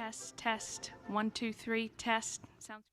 Test, test. 1, 2, 3, test. Sounds.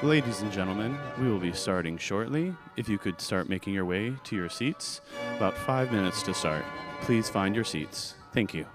Ladies and gentlemen, we will be starting shortly. If you could start making your way to your seats. About 5 minutes to start. Please find your seats. Thank you.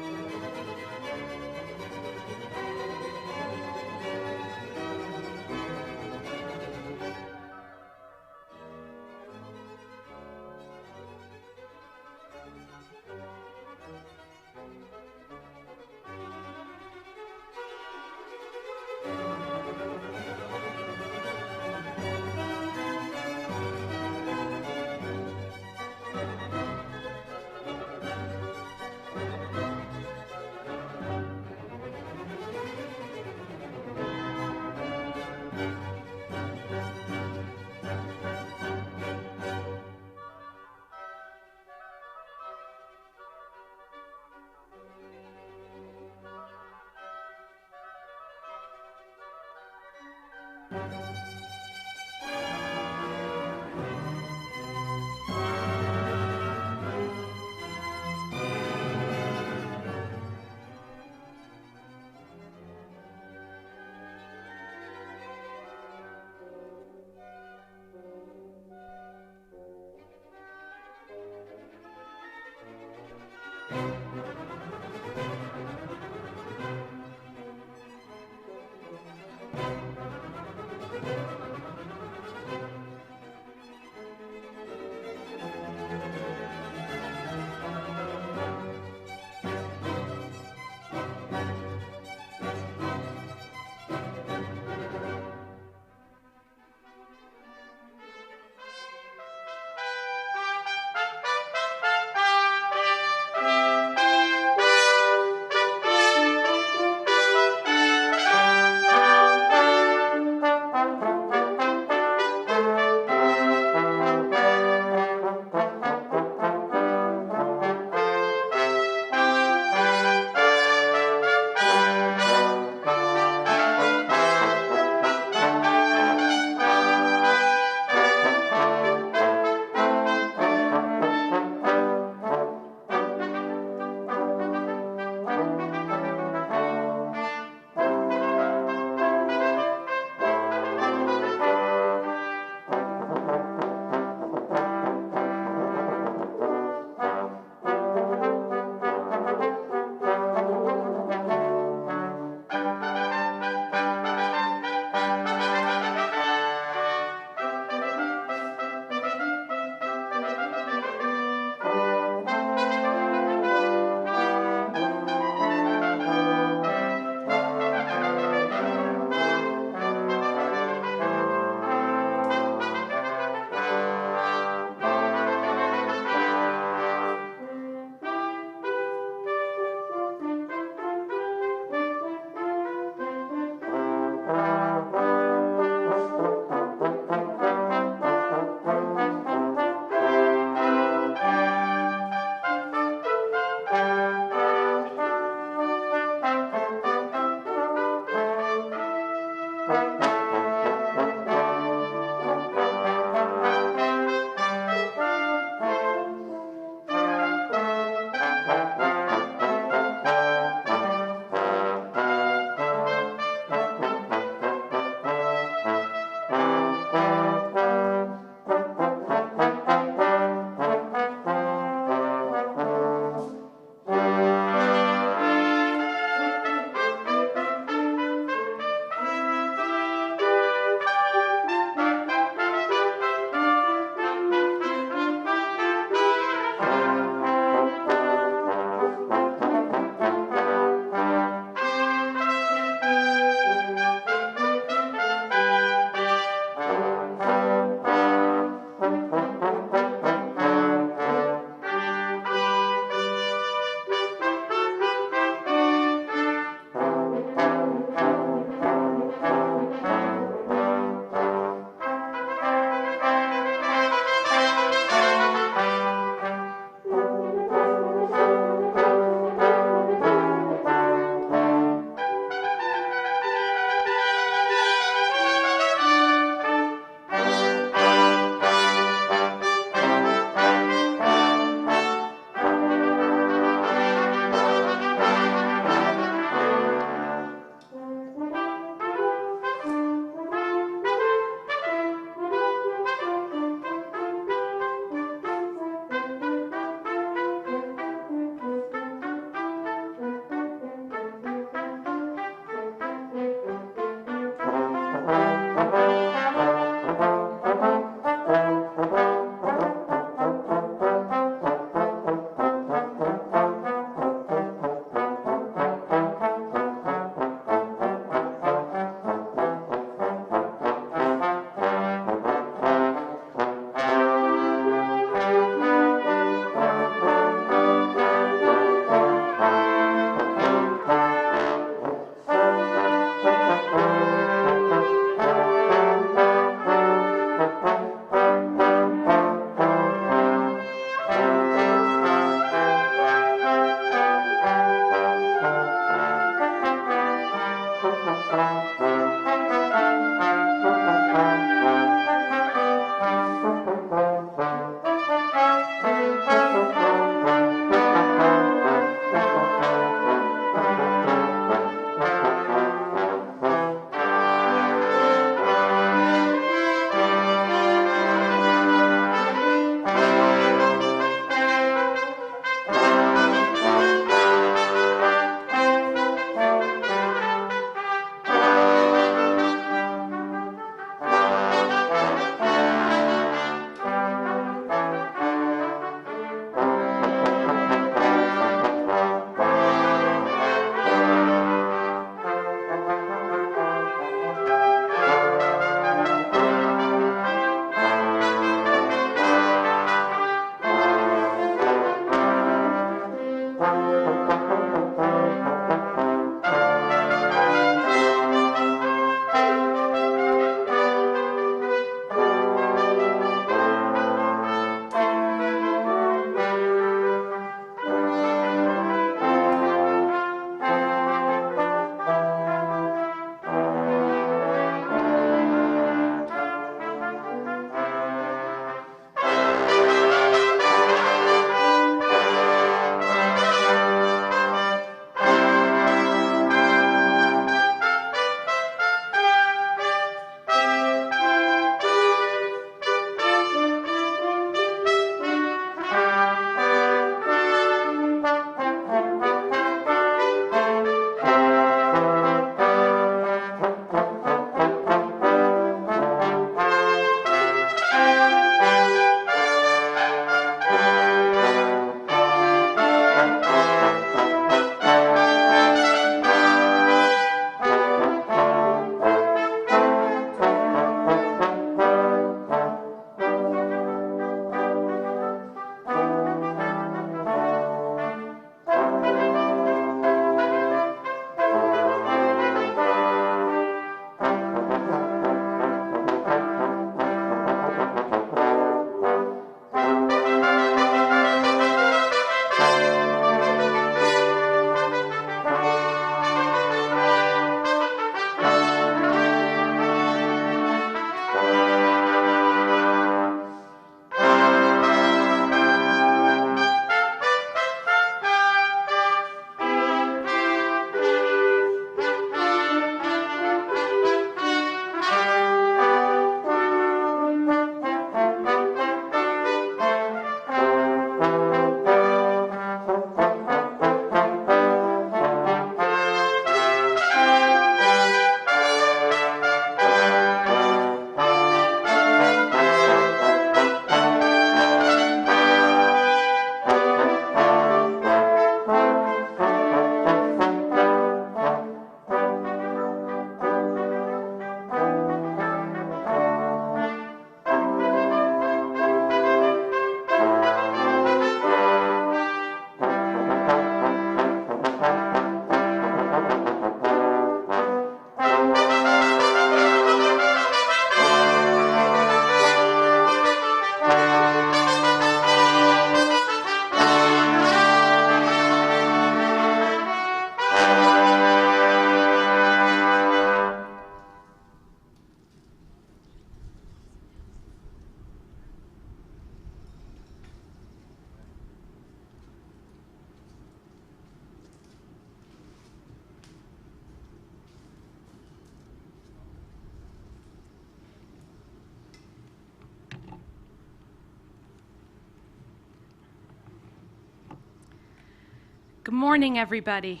Good morning, everybody.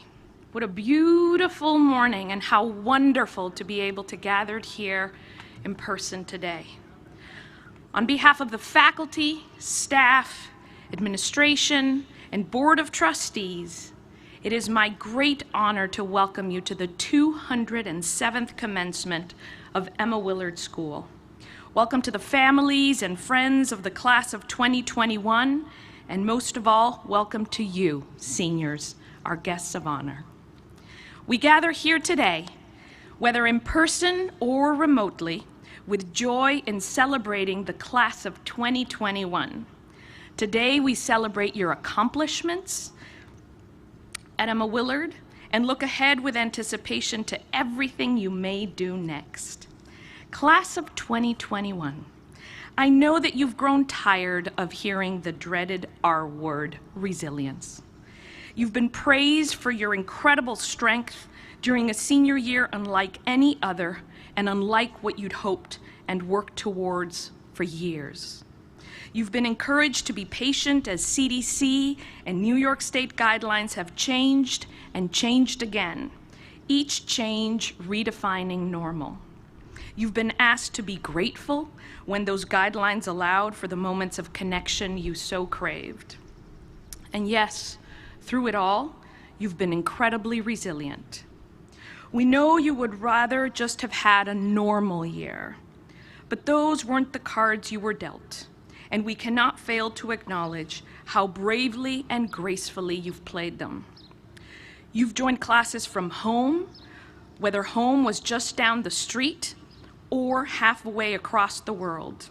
What a beautiful morning, and how wonderful to be able to gather here in person today. On behalf of the faculty, staff, administration, and Board of Trustees, it is my great honor to welcome you to the 207th commencement of Emma Willard School. Welcome to the families and friends of the class of 2021, and most of all, welcome to you, seniors, our guests of honor. We gather here today, whether in person or remotely, with joy in celebrating the class of 2021. Today, we celebrate your accomplishments at Emma Willard and look ahead with anticipation to everything you may do next. Class of 2021, I know that you've grown tired of hearing the dreaded R word, resilience. You've been praised for your incredible strength during a senior year unlike any other and unlike what you'd hoped and worked towards for years. You've been encouraged to be patient as CDC and New York State guidelines have changed and changed again, each change redefining normal. You've been asked to be grateful when those guidelines allowed for the moments of connection you so craved. And yes, through it all, you've been incredibly resilient. We know you would rather just have had a normal year, but those weren't the cards you were dealt, and we cannot fail to acknowledge how bravely and gracefully you've played them. You've joined classes from home, whether home was just down the street or halfway across the world.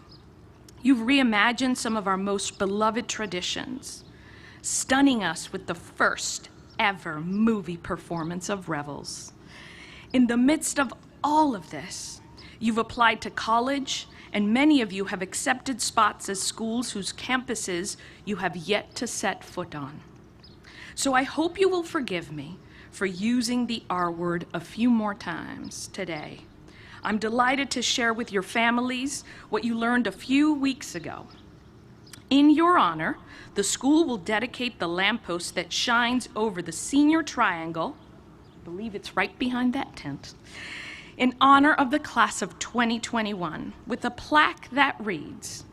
You've reimagined some of our most beloved traditions, stunning us with the first ever movie performance of Revels. In the midst of all of this, you've applied to college, and many of you have accepted spots as schools whose campuses you have yet to set foot on. So I hope you will forgive me for using the R word a few more times today. I'm delighted to share with your families what you learned a few weeks ago. In your honor, the school will dedicate the lamppost that shines over the senior triangle, I believe it's right behind that tent, in honor of the class of 2021, with a plaque that reads,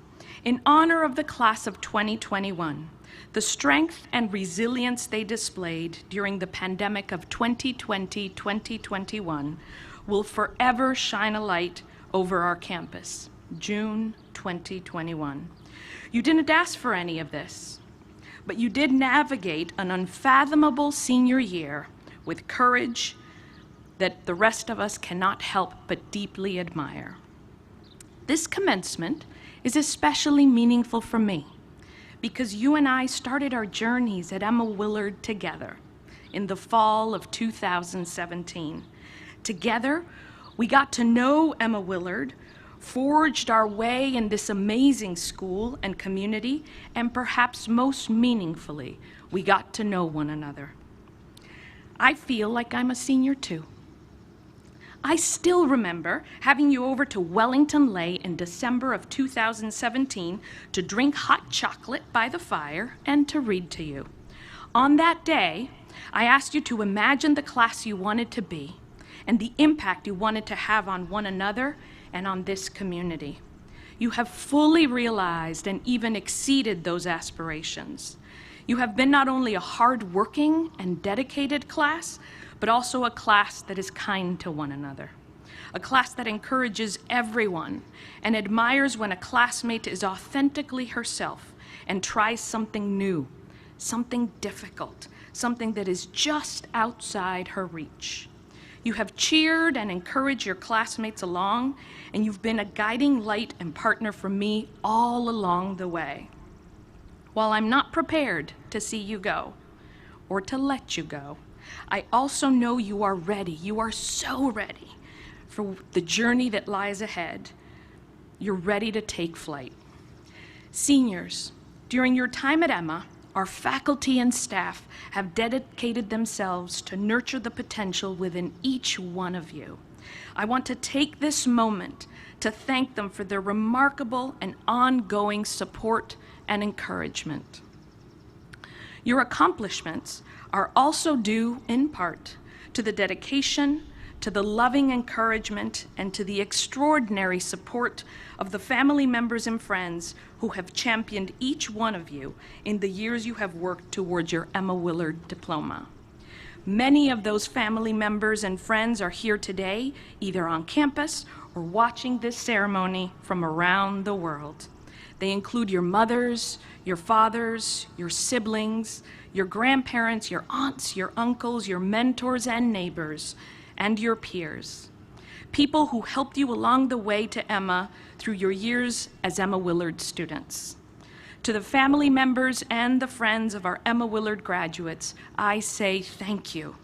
"In honor of the class of 2021, the strength and resilience they displayed during the pandemic of 2020-2021 will forever shine a light over our campus, June 2021. You didn't ask for any of this, but you did navigate an unfathomable senior year with courage that the rest of us cannot help but deeply admire. This commencement is especially meaningful for me because you and I started our journeys at Emma Willard together in the fall of 2017. Together, we got to know Emma Willard, forged our way in this amazing school and community, and perhaps most meaningfully, we got to know one another. I feel like I'm a senior too. I still remember having you over to Wellington Lay in December of 2017 to drink hot chocolate by the fire and to read to you. On that day, I asked you to imagine the class you wanted to be and the impact you wanted to have on one another and on this community. You have fully realized and even exceeded those aspirations. You have been not only a hard-working and dedicated class, but also a class that is kind to one another. A class that encourages everyone and admires when a classmate is authentically herself and tries something new, something difficult, something that is just outside her reach. You have cheered and encouraged your classmates along, and you've been a guiding light and partner for me all along the way. While I'm not prepared to see you go or to let you go, I also know you are ready. You are so ready for the journey that lies ahead. You're ready to take flight. Seniors, during your time at Emma, our faculty and staff have dedicated themselves to nurture the potential within each one of you. I want to take this moment to thank them for their remarkable and ongoing support and encouragement. Your accomplishments are also due, in part, to the dedication, to the loving encouragement, and to the extraordinary support of the family members and friends who have championed each one of you in the years you have worked towards your Emma Willard diploma. Many of those family members and friends are here today, either on campus or watching this ceremony from around the world. They include your mothers, your fathers, your siblings, your grandparents, your aunts, your uncles, your mentors and neighbors, and your peers. People who helped you along the way to Emma through your years as Emma Willard students. To the family members and the friends of our Emma Willard graduates, I say thank you.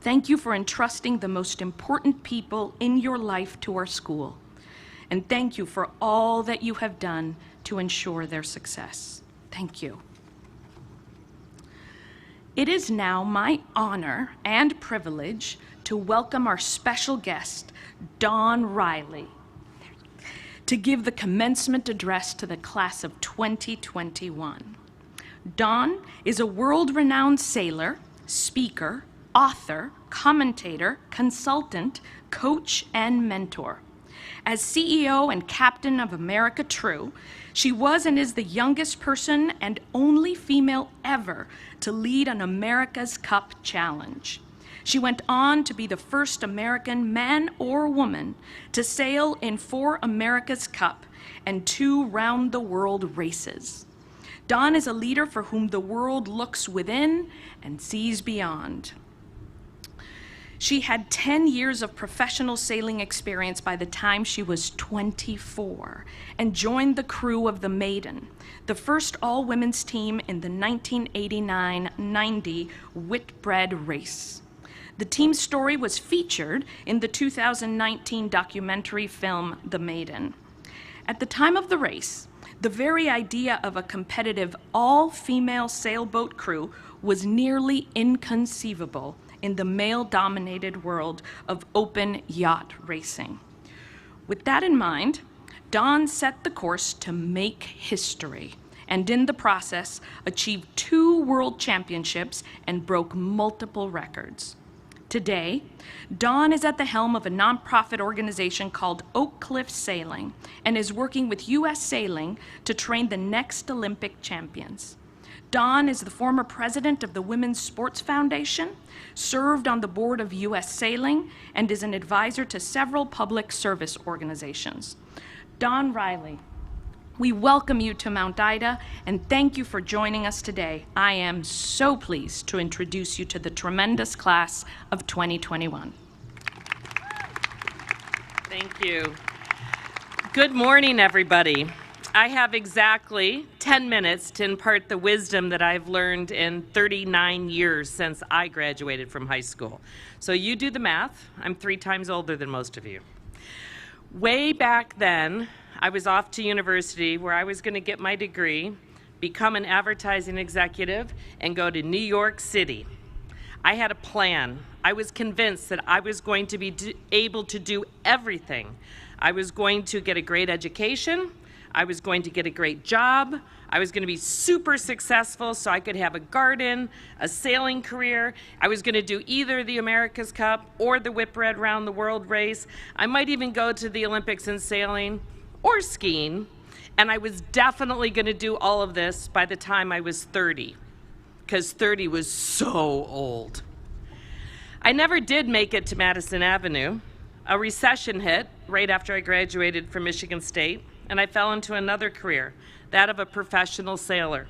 Thank you for entrusting the most important people in your life to our school. And thank you for all that you have done to ensure their success. Thank you. It is now my honor and privilege to welcome our special guest, Dawn Riley, to give the commencement address to the class of 2021. Dawn is a world-renowned sailor, speaker, author, commentator, consultant, coach, and mentor. As CEO and captain of America True, she was and is the youngest person and only female ever to lead an America's Cup challenge. She went on to be the first American man or woman to sail in 4 America's Cup and 2 round-the-world races. Dawn is a leader for whom the world looks within and sees beyond. She had 10 years of professional sailing experience by the time she was 24 and joined the crew of the Maiden, the first all-women's team in the 1989-90 Whitbread race. The team's story was featured in the 2019 documentary film, The Maiden. At the time of the race, the very idea of a competitive all-female sailboat crew was nearly inconceivable in the male-dominated world of open yacht racing. With that in mind, Dawn set the course to make history, and in the process, achieved 2 world championships and broke multiple records. Today, Dawn is at the helm of a nonprofit organization called Oak Cliff Sailing and is working with U.S. Sailing to train the next Olympic champions. Dawn is the former president of the Women's Sports Foundation, served on the board of U.S. Sailing, and is an advisor to several public service organizations. Dawn Riley, we welcome you to Mount Ida and thank you for joining us today. I am so pleased to introduce you to the tremendous class of 2021. Thank you. Good morning, everybody. I have exactly 10 minutes to impart the wisdom that I've learned in 39 years since I graduated from high school. So you do the math. I'm 3 times older than most of you. Way back then, I was off to university where I was going to get my degree, become an advertising executive, and go to New York City. I had a plan. I was convinced that I was going to be able to do everything. I was going to get a great education. I was going to get a great job. I was going to be super successful so I could have a garden, a sailing career. I was going to do either the America's Cup or the Whitbread Round the World race. I might even go to the Olympics in sailing or skiing. And I was definitely going to do all of this by the time I was 30, because 30 was so old. I never did make it to Madison Avenue. A recession hit right after I graduated from Michigan State, and I fell into another career, that of a professional sailor.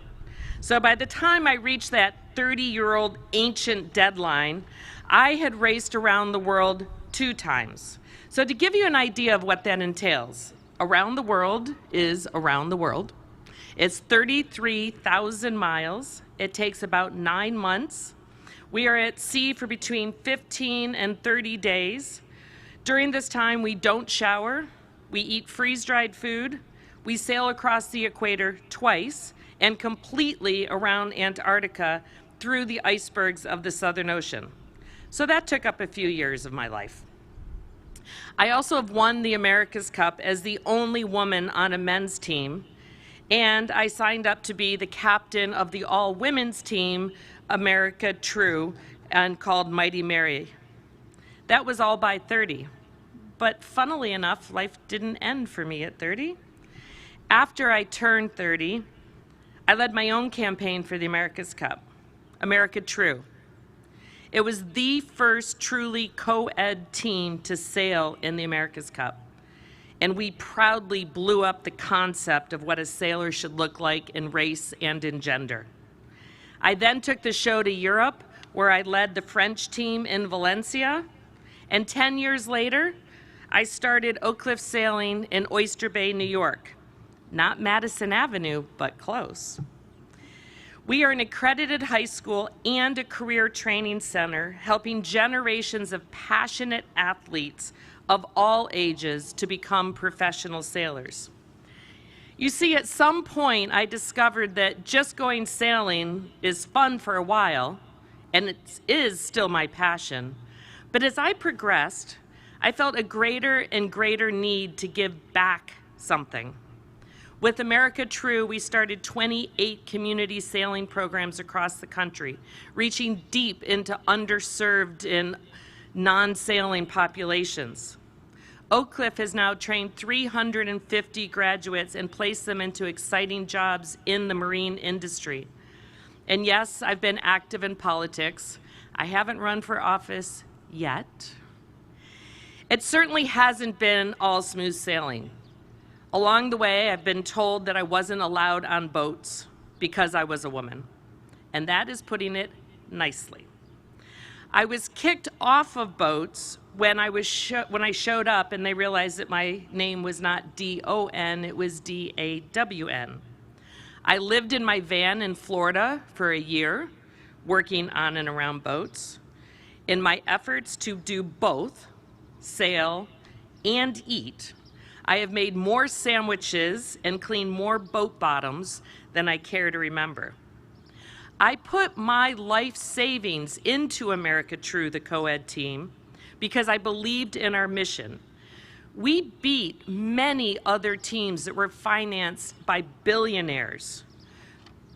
So by the time I reached that 30-year-old ancient deadline, I had raced around the world 2 times. So to give you an idea of what that entails, around the world is around the world. It's 33,000 miles. It takes about 9 months. We are at sea for between 15 and 30 days. During this time, we don't shower. We eat freeze-dried food. We sail across the equator twice and completely around Antarctica through the icebergs of the Southern Ocean. So that took up a few years of my life. I also have won the America's Cup as the only woman on a men's team, and I signed up to be the captain of the all-women's team America True and called Mighty Mary. That was all by 30. But funnily enough, life didn't end for me at 30. After I turned 30, I led my own campaign for the America's Cup, America True. It was the first truly co-ed team to sail in the America's Cup. And we proudly blew up the concept of what a sailor should look like in race and in gender. I then took the show to Europe, where I led the French team in Valencia. And 10 years later, I started Oak Cliff Sailing in Oyster Bay, New York. Not Madison Avenue, but close. We are an accredited high school and a career training center, helping generations of passionate athletes of all ages to become professional sailors. You see, at some point, I discovered that just going sailing is fun for a while, and it is still my passion. But as I progressed, I felt a greater and greater need to give back something. With America True, we started 28 community sailing programs across the country, reaching deep into underserved and non-sailing populations. Oak Cliff has now trained 350 graduates and placed them into exciting jobs in the marine industry. And yes, I've been active in politics. I haven't run for office yet. It certainly hasn't been all smooth sailing. Along the way, I've been told that I wasn't allowed on boats because I was a woman. And that is putting it nicely. I was kicked off of boats when I showed up and they realized that my name was not D-O-N, it was D-A-W-N. I lived in my van in Florida for a year, working on and around boats. In my efforts to do both, sail and eat, I have made more sandwiches and cleaned more boat bottoms than I care to remember. I put my life savings into America True, the co-ed team, because I believed in our mission. We beat many other teams that were financed by billionaires,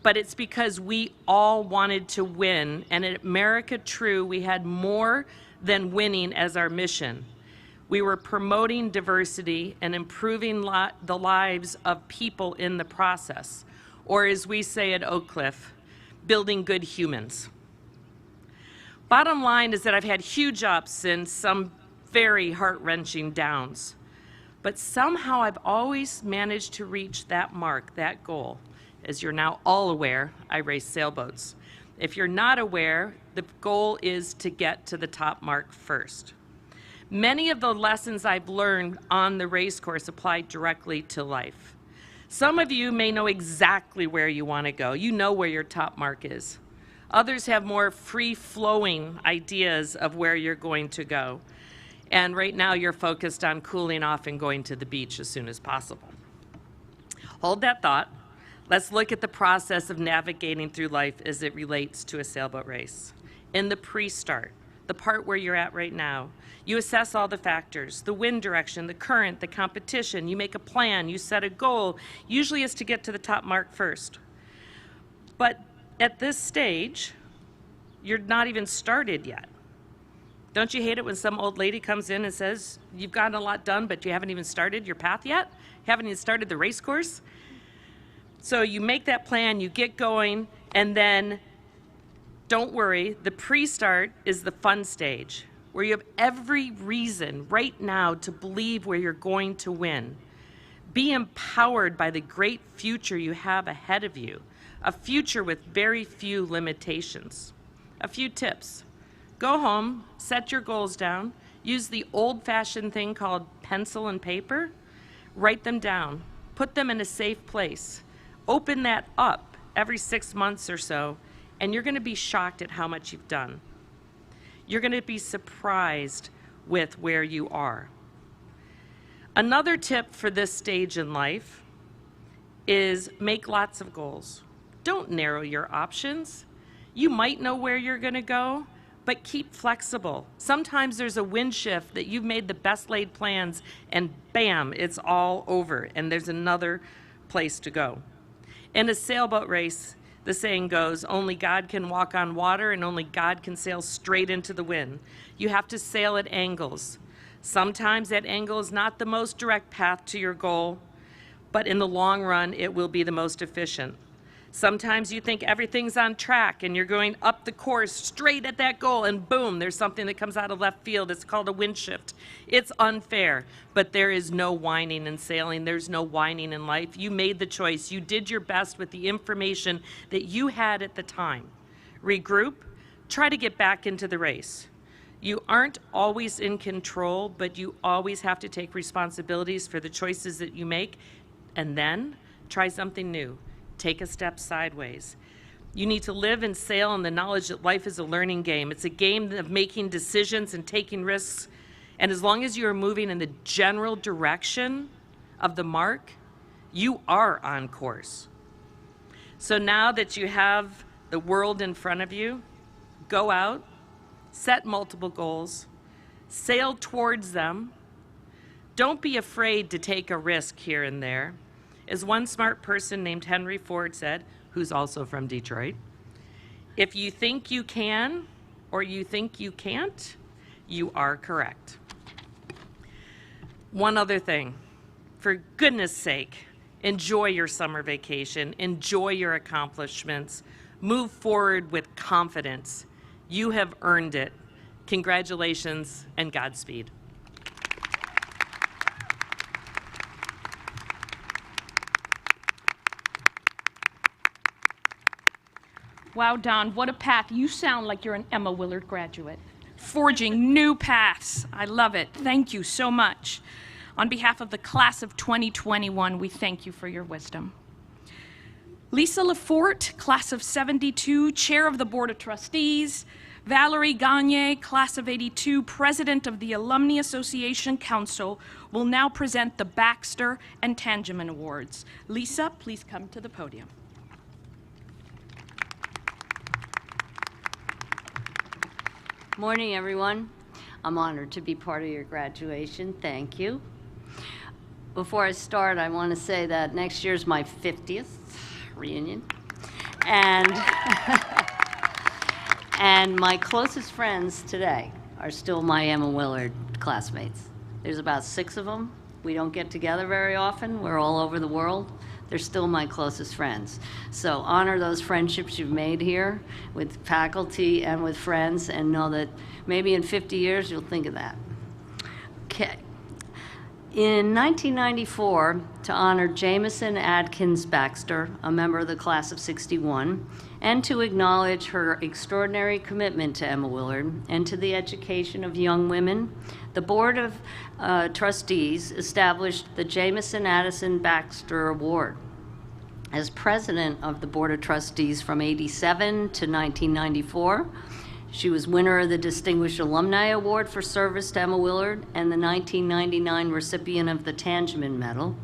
but it's because we all wanted to win, and at America True, we had more than winning as our mission. We were promoting diversity and improving the lives of people in the process, or as we say at Oak Cliff, building good humans. Bottom line is that I've had huge ups and some very heart-wrenching downs, but somehow I've always managed to reach that mark, that goal. As you're now all aware, I race sailboats. If you're not aware, the goal is to get to the top mark first. Many of the lessons I've learned on the race course apply directly to life. Some of you may know exactly where you want to go. You know where your top mark is. Others have more free-flowing ideas of where you're going to go. And right now you're focused on cooling off and going to the beach as soon as possible. Hold that thought. Let's look at the process of navigating through life as it relates to a sailboat race. In the pre-start, the part where you're at right now, you assess all the factors, the wind direction, the current, the competition. You make a plan, you set a goal. Usually it's to get to the top mark first. But at this stage, you're not even started yet. Don't you hate it when some old lady comes in and says, you've gotten a lot done, but you haven't even started your path yet? You haven't even started the race course? So you make that plan, you get going, and then don't worry, the pre-start is the fun stage, where you have every reason right now to believe where you're going to win. Be empowered by the great future you have ahead of you, a future with very few limitations. A few tips. Go home, set your goals down, use the old-fashioned thing called pencil and paper, write them down, put them in a safe place, open that up every 6 months or so, and you're going to be shocked at how much you've done. You're going to be surprised with where you are. Another tip for this stage in life is make lots of goals. Don't narrow your options. You might know where you're going to go, but keep flexible. Sometimes there's a wind shift that you've made the best laid plans and bam, it's all over and there's another place to go. In a sailboat race, The saying goes, only God can walk on water and only God can sail straight into the wind. You have to sail at angles. Sometimes that angle is not the most direct path to your goal, but in the long run, it will be the most efficient. Sometimes you think everything's on track and you're going up the course straight at that goal, and boom, there's something that comes out of left field. It's called a wind shift. It's unfair, but there is no whining in sailing. There's no whining in life. You made the choice. You did your best with the information that you had at the time. Regroup, try to get back into the race. You aren't always in control, but you always have to take responsibilities for the choices that you make, and then try something new. Take a step sideways. You need to live and sail in the knowledge that life is a learning game. It's a game of making decisions and taking risks. And as long as you are moving in the general direction of the mark, you are on course. So now that you have the world in front of you, go out, set multiple goals, sail towards them. Don't be afraid to take a risk here and there. As one smart person named Henry Ford said, who's also from Detroit, if you think you can or you think you can't, you are correct. One other thing, for goodness sake, enjoy your summer vacation, enjoy your accomplishments, move forward with confidence. You have earned it. Congratulations and Godspeed. Wow, Don, what a path. You sound like you're an Emma Willard graduate. Forging new paths. I love it. Thank you so much. On behalf of the class of 2021, we thank you for your wisdom. Lisa Lafort, class of 72, chair of the Board of Trustees. Valerie Gagne, class of 82, president of the Alumni Association Council, will now present the Baxter and Tangeman Awards. Lisa, please come to the podium. Morning, everyone. I'm honored to be part of your graduation. Thank you. Before I start, I want to say that next year's my 50th reunion. And, and my closest friends today are still my Emma Willard classmates. There's about 6 of them. We don't get together very often. We're all over the world. They're still my closest friends. So honor those friendships you've made here with faculty and with friends, and know that maybe in 50 years you'll think of that. Okay. In 1994, to honor Jamison Adkins Baxter, a member of the class of 61, and to acknowledge her extraordinary commitment to Emma Willard and to the education of young women, the Board of Trustees established the Jamison Addison Baxter Award. As president of the Board of Trustees from '87 to 1994, she was winner of the Distinguished Alumni Award for service to Emma Willard and the 1999 recipient of the Tangeman Medal.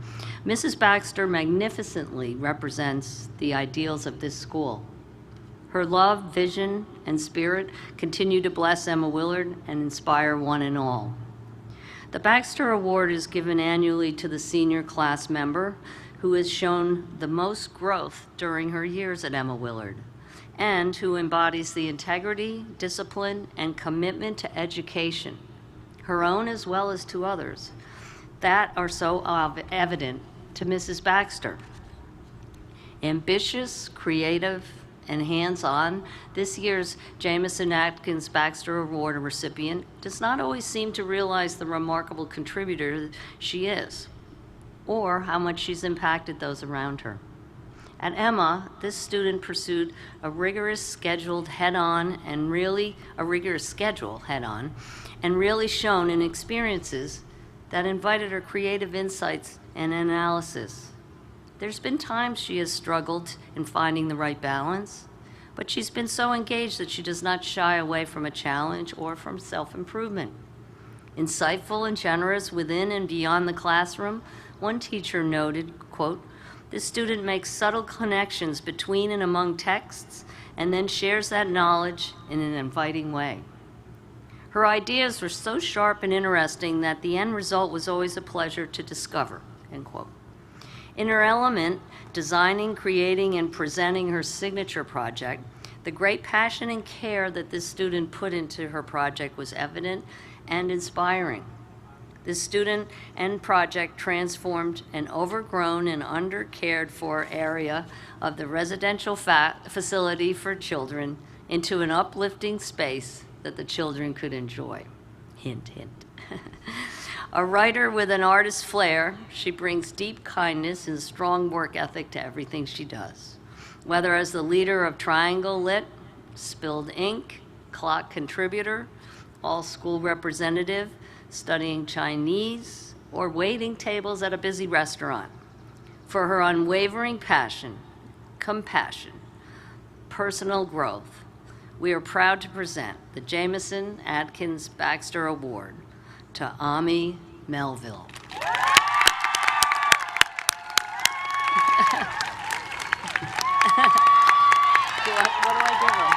Mrs. Baxter magnificently represents the ideals of this school. Her love, vision, and spirit continue to bless Emma Willard and inspire one and all. The Baxter Award is given annually to the senior class member who has shown the most growth during her years at Emma Willard, and who embodies the integrity, discipline, and commitment to education, her own as well as to others, that are so evident to Mrs. Baxter. Ambitious, creative, and hands-on, this year's Jamison Atkins Baxter Award recipient does not always seem to realize the remarkable contributor she is, or how much she's impacted those around her. At Emma, this student pursued a rigorous schedule head-on and really shone in experiences that invited her creative insights and analysis. There's been times she has struggled in finding the right balance, but she's been so engaged that she does not shy away from a challenge or from self-improvement. Insightful and generous within and beyond the classroom, one teacher noted, quote, "This student makes subtle connections between and among texts and then shares that knowledge in an inviting way. Her ideas were so sharp and interesting that the end result was always a pleasure to discover," end quote. In her element, designing, creating, and presenting her signature project, the great passion and care that this student put into her project was evident and inspiring. This student and project transformed an overgrown and under-cared for area of the residential facility for children into an uplifting space that the children could enjoy. Hint, hint. A writer with an artist's flair, she brings deep kindness and strong work ethic to everything she does. Whether as the leader of Triangle Lit, Spilled Ink, Clock contributor, all school representative, studying Chinese, or waiting tables at a busy restaurant. For her unwavering passion, compassion, personal growth, we are proud to present the Jameson Atkins Baxter Award to Ami Melville. What do I give her?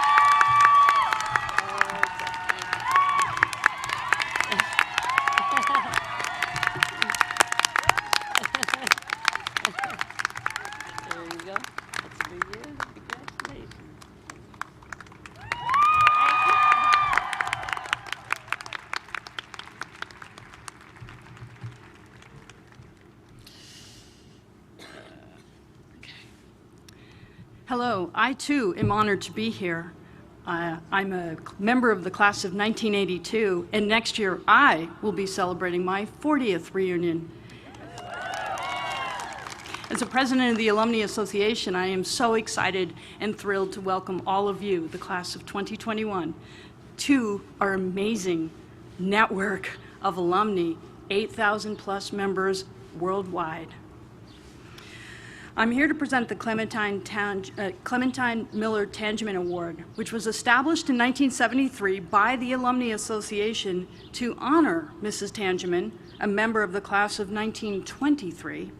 There you go. That's for you. Congratulations. Hello, I too am honored to be here. I'm a member of the class of 1982, and next year I will be celebrating my 40th reunion. As a president of the Alumni Association, I am so excited and thrilled to welcome all of you, the class of 2021, to our amazing network of alumni, 8,000 plus members worldwide. I'm here to present the Clementine Miller Tangeman Award, which was established in 1973 by the Alumni Association to honor Mrs. Tangeman, a member of the class of 1923,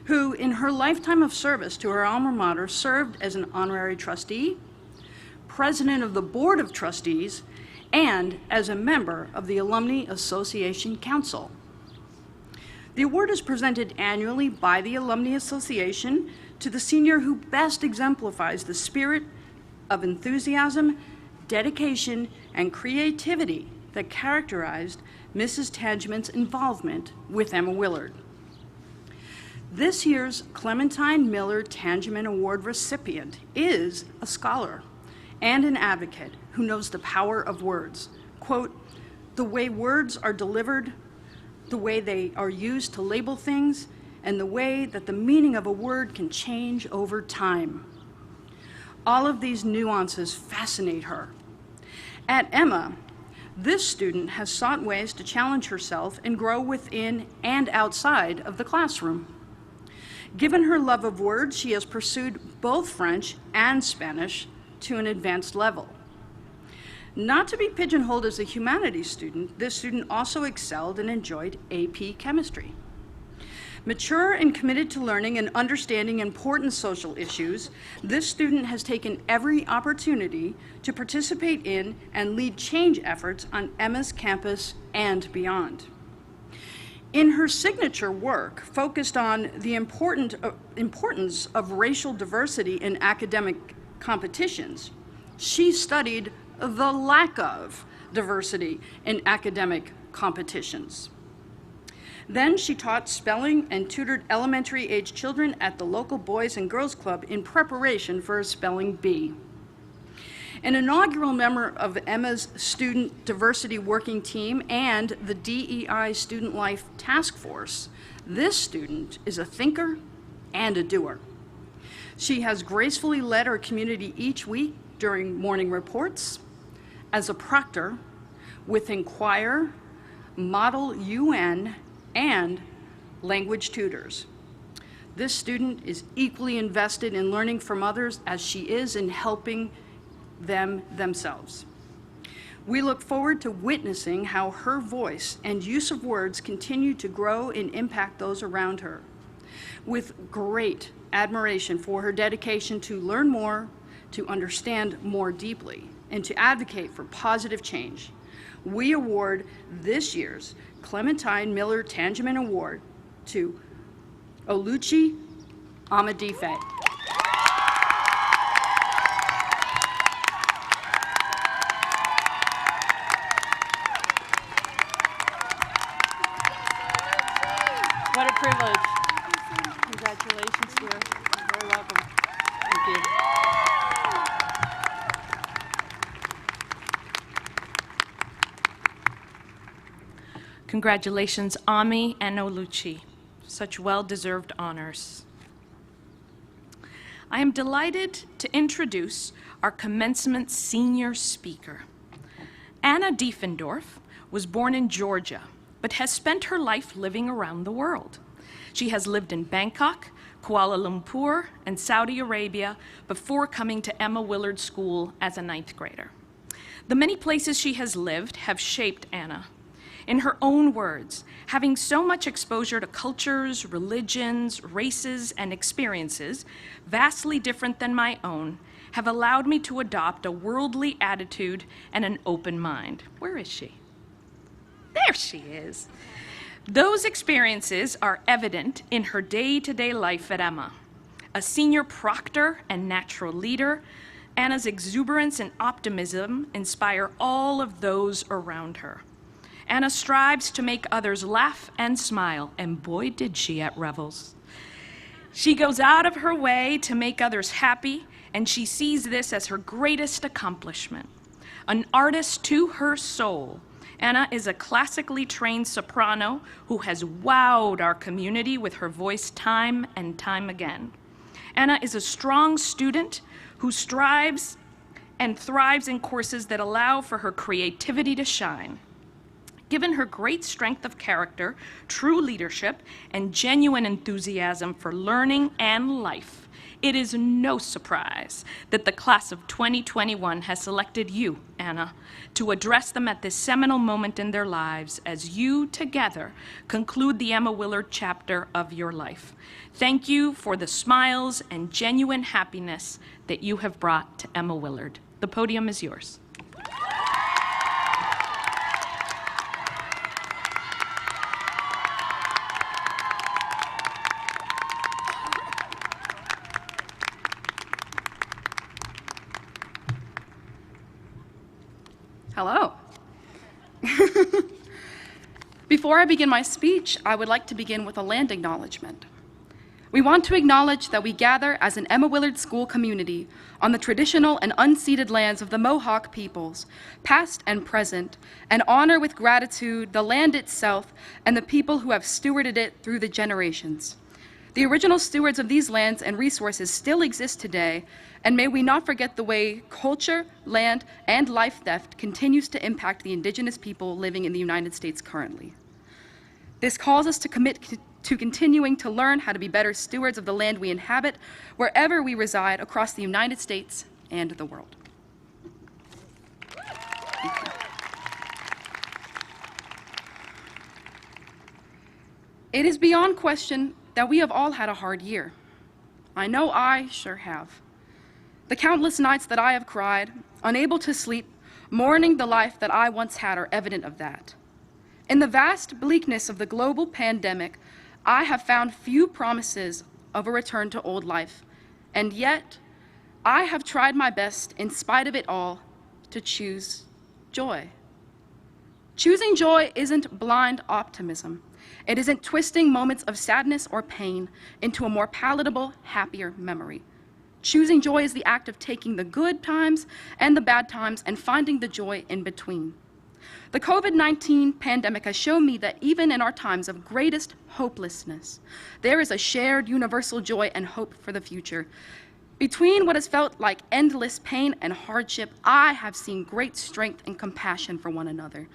who in her lifetime of service to her alma mater served as an honorary trustee, president of the Board of Trustees, and as a member of the Alumni Association Council. The award is presented annually by the Alumni Association to the senior who best exemplifies the spirit of enthusiasm, dedication, and creativity that characterized Mrs. Tangeman's involvement with Emma Willard. This year's Clementine Miller Tangeman Award recipient is a scholar and an advocate who knows the power of words. Quote, "The way words are delivered, the way they are used to label things, and the way that the meaning of a word can change over time. All of these nuances fascinate her. At Emma, this student has sought ways to challenge herself and grow within and outside of the classroom. Given her love of words, she has pursued both French and Spanish to an advanced level. Not to be pigeonholed as a humanities student, this student also excelled and enjoyed AP chemistry. Mature and committed to learning and understanding important social issues, this student has taken every opportunity to participate in and lead change efforts on Emma's campus and beyond. In her signature work, focused on the importance of racial diversity in academic competitions, she studied the lack of diversity in academic competitions. Then she taught spelling and tutored elementary-age children at the local Boys and Girls Club in preparation for a spelling bee. An inaugural member of Emma's Student Diversity Working Team and the DEI Student Life Task Force, this student is a thinker and a doer. She has gracefully led our community each week during morning reports, as a proctor, with Inquire, Model UN, and language tutors. This student is equally invested in learning from others as she is in helping them themselves. We look forward to witnessing how her voice and use of words continue to grow and impact those around her. With great admiration for her dedication to learn more, to understand more deeply, and to advocate for positive change, we award this year's Clementine Miller Tangeman Award to Oluchi Amadife. What a privilege. Congratulations, dear. You're very welcome. Thank you. Congratulations, Ami and Oluchi. Such well-deserved honors. I am delighted to introduce our commencement senior speaker. Anna Diefendorf was born in Georgia, but has spent her life living around the world. She has lived in Bangkok, Kuala Lumpur, and Saudi Arabia before coming to Emma Willard School as a 9th grader. The many places she has lived have shaped Anna. In her own words, having so much exposure to cultures, religions, races, and experiences vastly different than my own have allowed me to adopt a worldly attitude and an open mind. Where is she? There she is. Those experiences are evident in her day-to-day life at Emma. A senior proctor and natural leader, Anna's exuberance and optimism inspire all of those around her. Anna strives to make others laugh and smile, and boy did she at revels. She goes out of her way to make others happy, and she sees this as her greatest accomplishment. An artist to her soul, Anna is a classically trained soprano who has wowed our community with her voice time and time again. Anna is a strong student who strives and thrives in courses that allow for her creativity to shine. Given her great strength of character, true leadership, and genuine enthusiasm for learning and life, it is no surprise that the class of 2021 has selected you, Anna, to address them at this seminal moment in their lives as you together conclude the Emma Willard chapter of your life. Thank you for the smiles and genuine happiness that you have brought to Emma Willard. The podium is yours. Hello. Before I begin my speech, I would like to begin with a land acknowledgement. We want to acknowledge that we gather as an Emma Willard School community on the traditional and unceded lands of the Mohawk peoples, past and present, and honor with gratitude the land itself and the people who have stewarded it through the generations. The original stewards of these lands and resources still exist today, and may we not forget the way culture, land, and life theft continues to impact the indigenous people living in the United States currently. This calls us to commit to continuing to learn how to be better stewards of the land we inhabit wherever we reside across the United States and the world. It is beyond question that we have all had a hard year. I know I sure have. The countless nights that I have cried, unable to sleep, mourning the life that I once had are evident of that. In the vast bleakness of the global pandemic, I have found few promises of a return to old life, and yet I have tried my best, in spite of it all, to choose joy. Choosing joy isn't blind optimism. It isn't twisting moments of sadness or pain into a more palatable, happier memory. Choosing joy is the act of taking the good times and the bad times and finding the joy in between. The COVID-19 pandemic has shown me that even in our times of greatest hopelessness, there is a shared universal joy and hope for the future. Between what has felt like endless pain and hardship, I have seen great strength and compassion for one another.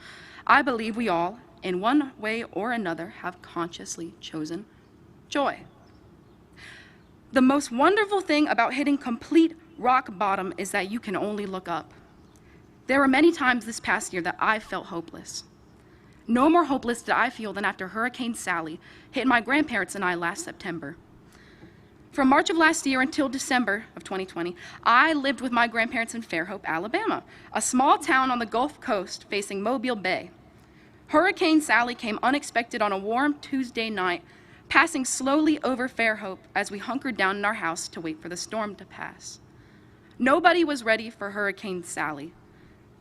I believe we all, in one way or another, have consciously chosen joy. The most wonderful thing about hitting complete rock bottom is that you can only look up. There were many times this past year that I felt hopeless. No more hopeless did I feel than after Hurricane Sally hit my grandparents and I last September. From March of last year until December of 2020, I lived with my grandparents in Fairhope, Alabama, a small town on the Gulf Coast facing Mobile Bay. Hurricane Sally came unexpected on a warm Tuesday night, passing slowly over Fairhope as we hunkered down in our house to wait for the storm to pass. Nobody was ready for Hurricane Sally.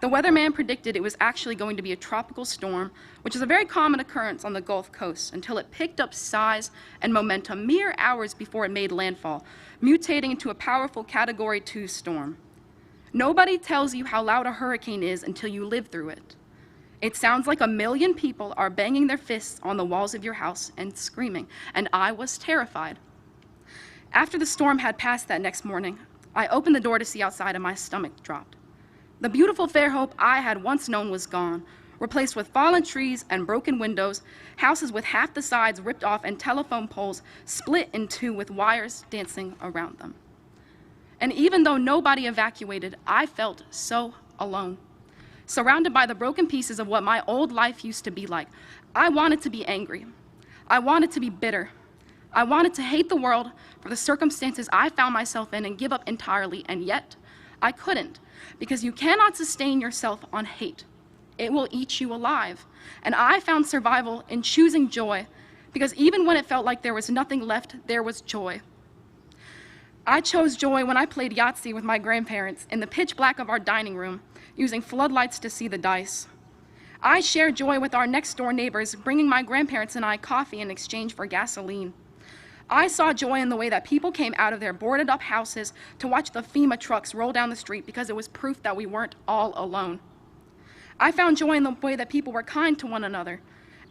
The weatherman predicted it was actually going to be a tropical storm, which is a very common occurrence on the Gulf Coast, until it picked up size and momentum mere hours before it made landfall, mutating into a powerful Category 2 storm. Nobody tells you how loud a hurricane is until you live through it. It sounds like 1 million people are banging their fists on the walls of your house and screaming, and I was terrified. After the storm had passed that next morning, I opened the door to see outside and my stomach dropped. The beautiful Fairhope I had once known was gone, replaced with fallen trees and broken windows, houses with half the sides ripped off, and telephone poles split in two with wires dancing around them. And even though nobody evacuated, I felt so alone. Surrounded by the broken pieces of what my old life used to be like, I wanted to be angry. I wanted to be bitter. I wanted to hate the world for the circumstances I found myself in and give up entirely, and yet I couldn't, because you cannot sustain yourself on hate. It will eat you alive. And I found survival in choosing joy, because even when it felt like there was nothing left, there was joy. I chose joy when I played Yahtzee with my grandparents in the pitch black of our dining room, using floodlights to see the dice. I shared joy with our next door neighbors, bringing my grandparents and I coffee in exchange for gasoline. I saw joy in the way that people came out of their boarded up houses to watch the FEMA trucks roll down the street, because it was proof that we weren't all alone. I found joy in the way that people were kind to one another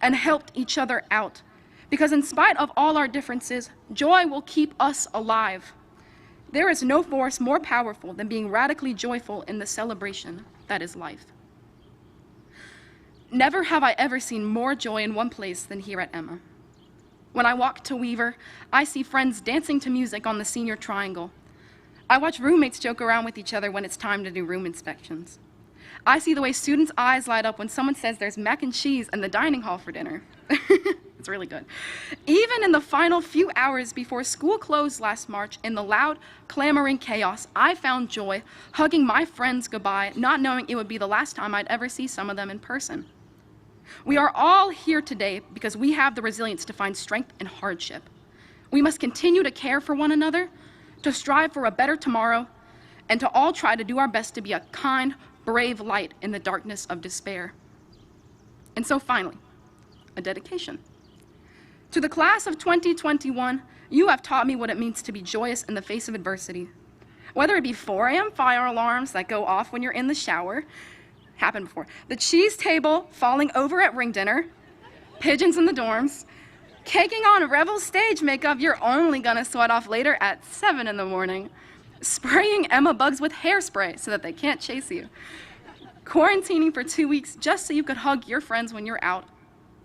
and helped each other out, because in spite of all our differences, joy will keep us alive. There is no force more powerful than being radically joyful in the celebration that is life. Never have I ever seen more joy in one place than here at Emma. When I walk to Weaver, I see friends dancing to music on the senior triangle. I watch roommates joke around with each other when it's time to do room inspections. I see the way students' eyes light up when someone says there's mac and cheese in the dining hall for dinner. It's really good. Even in the final few hours before school closed last March, in the loud, clamoring chaos, I found joy hugging my friends goodbye, not knowing it would be the last time I'd ever see some of them in person. We are all here today because we have the resilience to find strength in hardship. We must continue to care for one another, to strive for a better tomorrow, and to all try to do our best to be a kind, brave light in the darkness of despair. And so finally, a dedication. To the class of 2021, you have taught me what it means to be joyous in the face of adversity. Whether it be 4 a.m. fire alarms that go off when you're in the shower, happened before, the cheese table falling over at ring dinner, pigeons in the dorms, caking on Revel stage makeup you're only gonna sweat off later at 7 in the morning, spraying Emma bugs with hairspray so that they can't chase you, quarantining for 2 weeks just so you could hug your friends when you're out,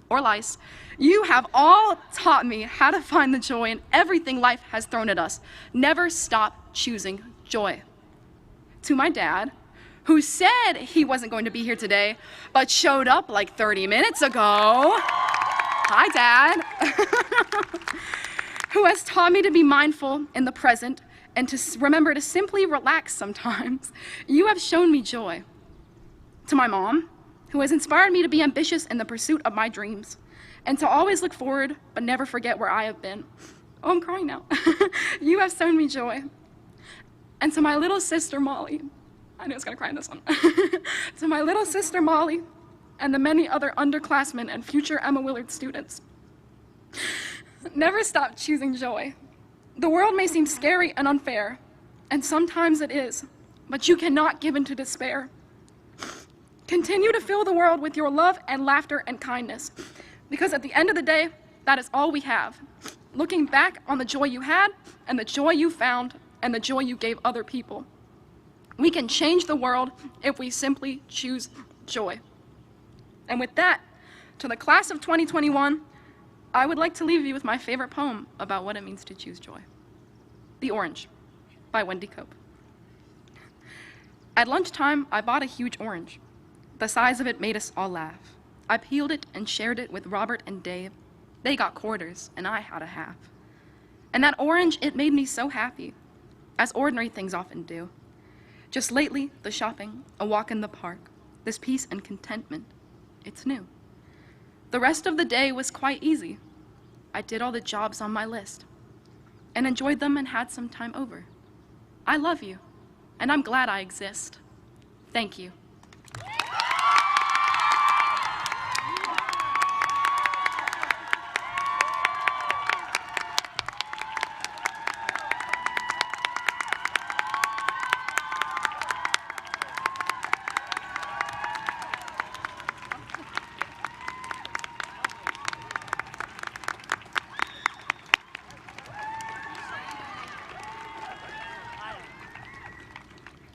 or lice. You have all taught me how to find the joy in everything life has thrown at us. Never stop choosing joy. To my dad, who said he wasn't going to be here today, but showed up like 30 minutes ago. Hi, Dad. Who has taught me to be mindful in the present and to remember to simply relax sometimes. You have shown me joy. To my mom, who has inspired me to be ambitious in the pursuit of my dreams, and to always look forward but never forget where I have been. Oh, I'm crying now. You have shown me joy. And to my little sister, Molly, I knew I was gonna cry in this one. To my little sister, Molly, and the many other underclassmen and future Emma Willard students, never stop choosing joy. The world may seem scary and unfair, and sometimes it is, but you cannot give in to despair. Continue to fill the world with your love and laughter and kindness, because at the end of the day, that is all we have. Looking back on the joy you had, and the joy you found, and the joy you gave other people. We can change the world if we simply choose joy. And with that, to the class of 2021, I would like to leave you with my favorite poem about what it means to choose joy. The Orange, by Wendy Cope. At lunchtime, I bought a huge orange. The size of it made us all laugh. I peeled it and shared it with Robert and Dave. They got quarters, and I had a half. And that orange, it made me so happy, as ordinary things often do. Just lately, the shopping, a walk in the park, this peace and contentment, it's new. The rest of the day was quite easy. I did all the jobs on my list and enjoyed them and had some time over. I love you, and I'm glad I exist. Thank you.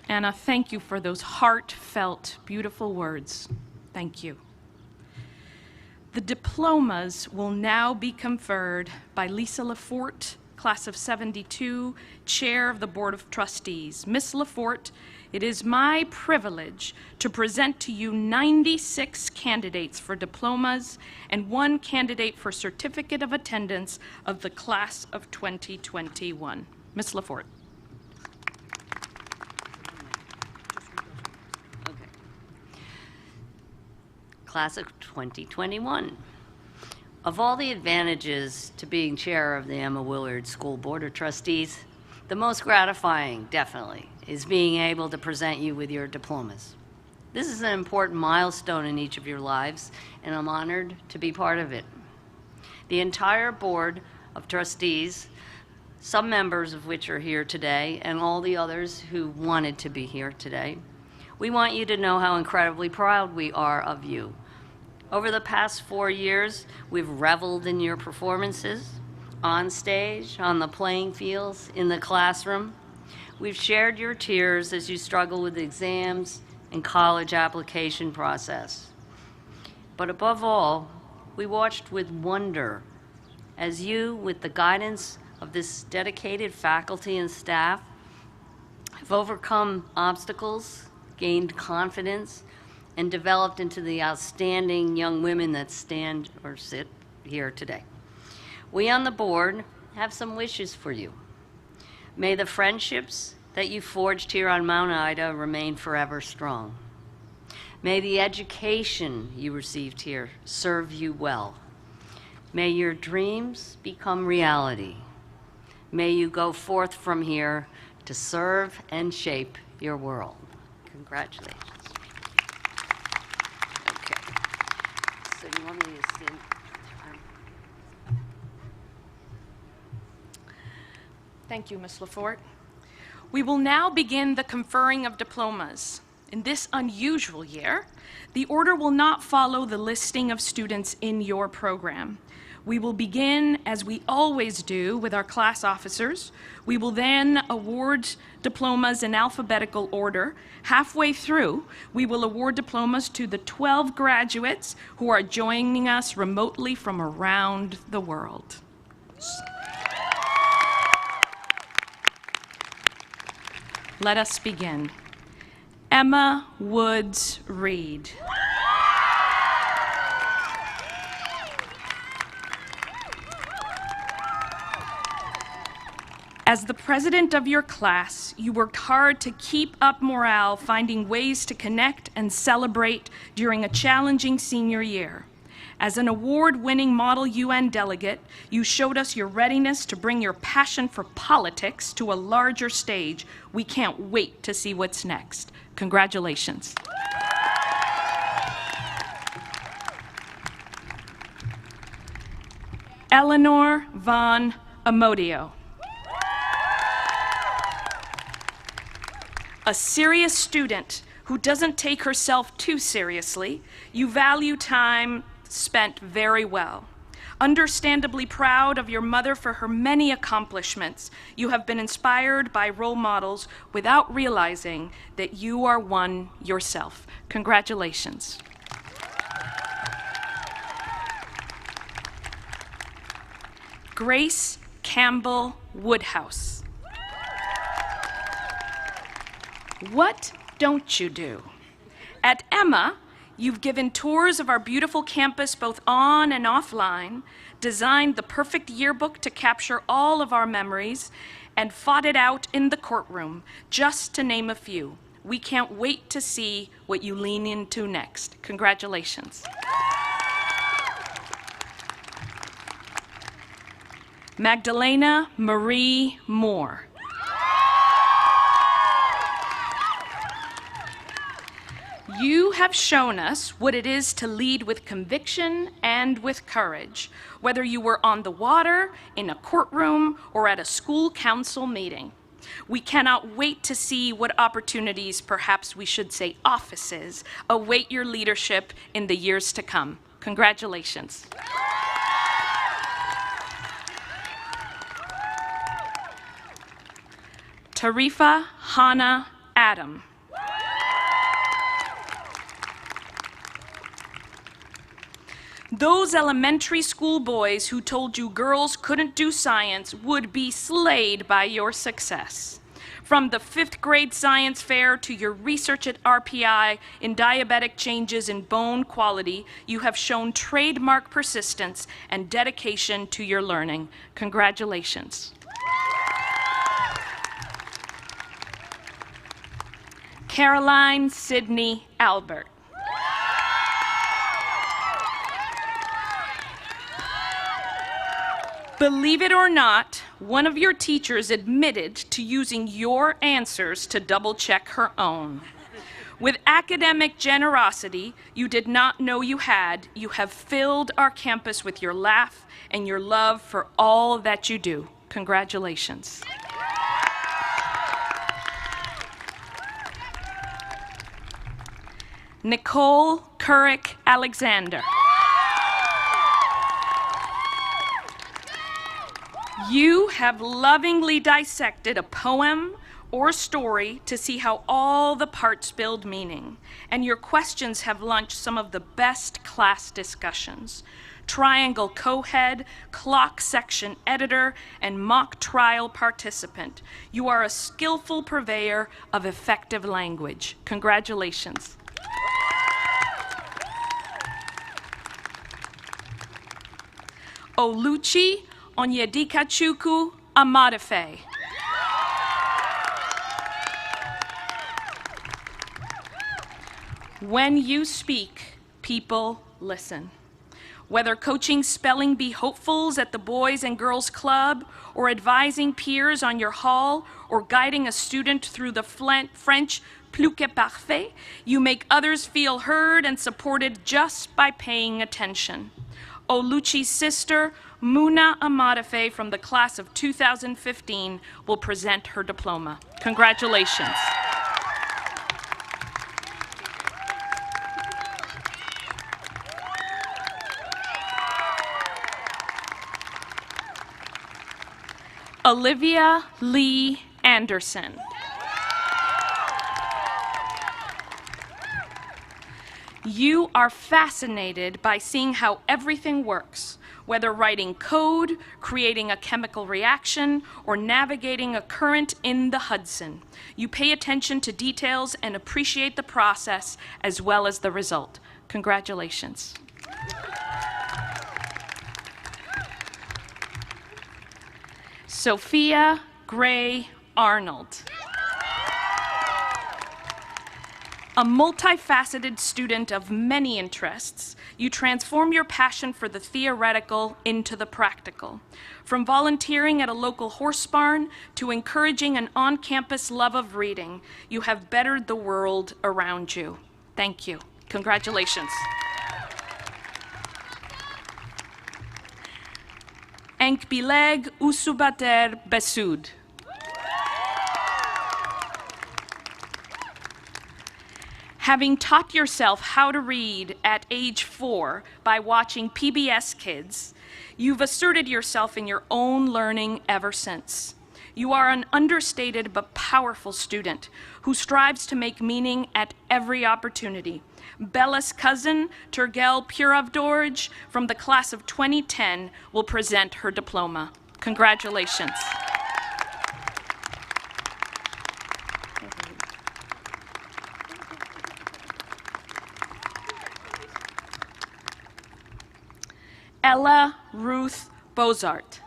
Anna, thank you for those heartfelt, beautiful words. Thank you. The diplomas will now be conferred by Lisa Lafort, class of 72, chair of the Board of Trustees. Ms. Lafort, it is my privilege to present to you 96 candidates for diplomas and 1 candidate for certificate of attendance of the class of 2021. Ms. Lafort. Class of 2021. Of all the advantages to being chair of the Emma Willard School Board of Trustees, the most gratifying, definitely, is being able to present you with your diplomas. This is an important milestone in each of your lives, and I'm honored to be part of it. The entire Board of Trustees, some members of which are here today, and all the others who wanted to be here today, we want you to know how incredibly proud we are of you. Over the past 4 years, we've reveled in your performances, on stage, on the playing fields, in the classroom. We've shared your tears as you struggle with exams and college application process. But above all, we watched with wonder as you, with the guidance of this dedicated faculty and staff, have overcome obstacles, gained confidence, and developed into the outstanding young women that stand or sit here today. We on the board have some wishes for you. May the friendships that you forged here on Mount Ida remain forever strong. May the education you received here serve you well. May your dreams become reality. May you go forth from here to serve and shape your world. Congratulations. Okay. So do you want me to stand? Thank you, Ms. Lafort. We will now begin the conferring of diplomas. In this unusual year, the order will not follow the listing of students in your program. We will begin, as we always do, with our class officers. We will then award diplomas in alphabetical order. Halfway through, we will award diplomas to the 12 graduates who are joining us remotely from around the world. Let us begin. Emma Woods Reed. As the president of your class, you worked hard to keep up morale, finding ways to connect and celebrate during a challenging senior year. As an award-winning Model UN delegate, you showed us your readiness to bring your passion for politics to a larger stage. We can't wait to see what's next. Congratulations. Eleanor von Amodio. A serious student who doesn't take herself too seriously, you value time spent very well. Understandably proud of your mother for her many accomplishments, you have been inspired by role models without realizing that you are one yourself. Congratulations. Grace Campbell Woodhouse. What don't you do? At Emma, you've given tours of our beautiful campus both on and offline, designed the perfect yearbook to capture all of our memories, and fought it out in the courtroom, just to name a few. We can't wait to see what you lean into next. Congratulations. Magdalena Marie Moore. You have shown us what it is to lead with conviction and with courage, whether you were on the water, in a courtroom, or at a school council meeting. We cannot wait to see what opportunities, perhaps we should say offices, await your leadership in the years to come. Congratulations. Tarifa Hannah Adam. Those elementary school boys who told you girls couldn't do science would be slayed by your success. From the 5th grade science fair to your research at RPI in diabetic changes in bone quality, you have shown trademark persistence and dedication to your learning. Congratulations. Caroline Sidney Albert. Believe it or not, one of your teachers admitted to using your answers to double-check her own. With academic generosity you did not know you had, you have filled our campus with your laugh and your love for all that you do. Congratulations. Nicole Couric Alexander. You have lovingly dissected a poem or story to see how all the parts build meaning, and your questions have launched some of the best class discussions. Triangle co-head, clock section editor, and mock trial participant. You are a skillful purveyor of effective language. Congratulations. Oluchi Onyedikachukwu Amadefe. When you speak, people listen. Whether coaching spelling bee hopefuls at the Boys and Girls Club, or advising peers on your hall, or guiding a student through the French plus que parfait, you make others feel heard and supported just by paying attention. Oluchi's sister, Muna Amadefe, from the class of 2015, will present her diploma. Congratulations. Olivia Lee Anderson. You are fascinated by seeing how everything works, whether writing code, creating a chemical reaction, or navigating a current in the Hudson. You pay attention to details and appreciate the process as well as the result. Congratulations. Sophia Gray Arnold. A multifaceted student of many interests, you transform your passion for the theoretical into the practical. From volunteering at a local horse barn to encouraging an on-campus love of reading, you have bettered the world around you. Thank you. Congratulations. Enkbileg Usubater Besud. Having taught yourself how to read at age 4 by watching PBS Kids, you've asserted yourself in your own learning ever since. You are an understated but powerful student who strives to make meaning at every opportunity. Bella's cousin, Turgel Puravdorj, from the class of 2010, will present her diploma. Congratulations. Ella Ruth Bozart.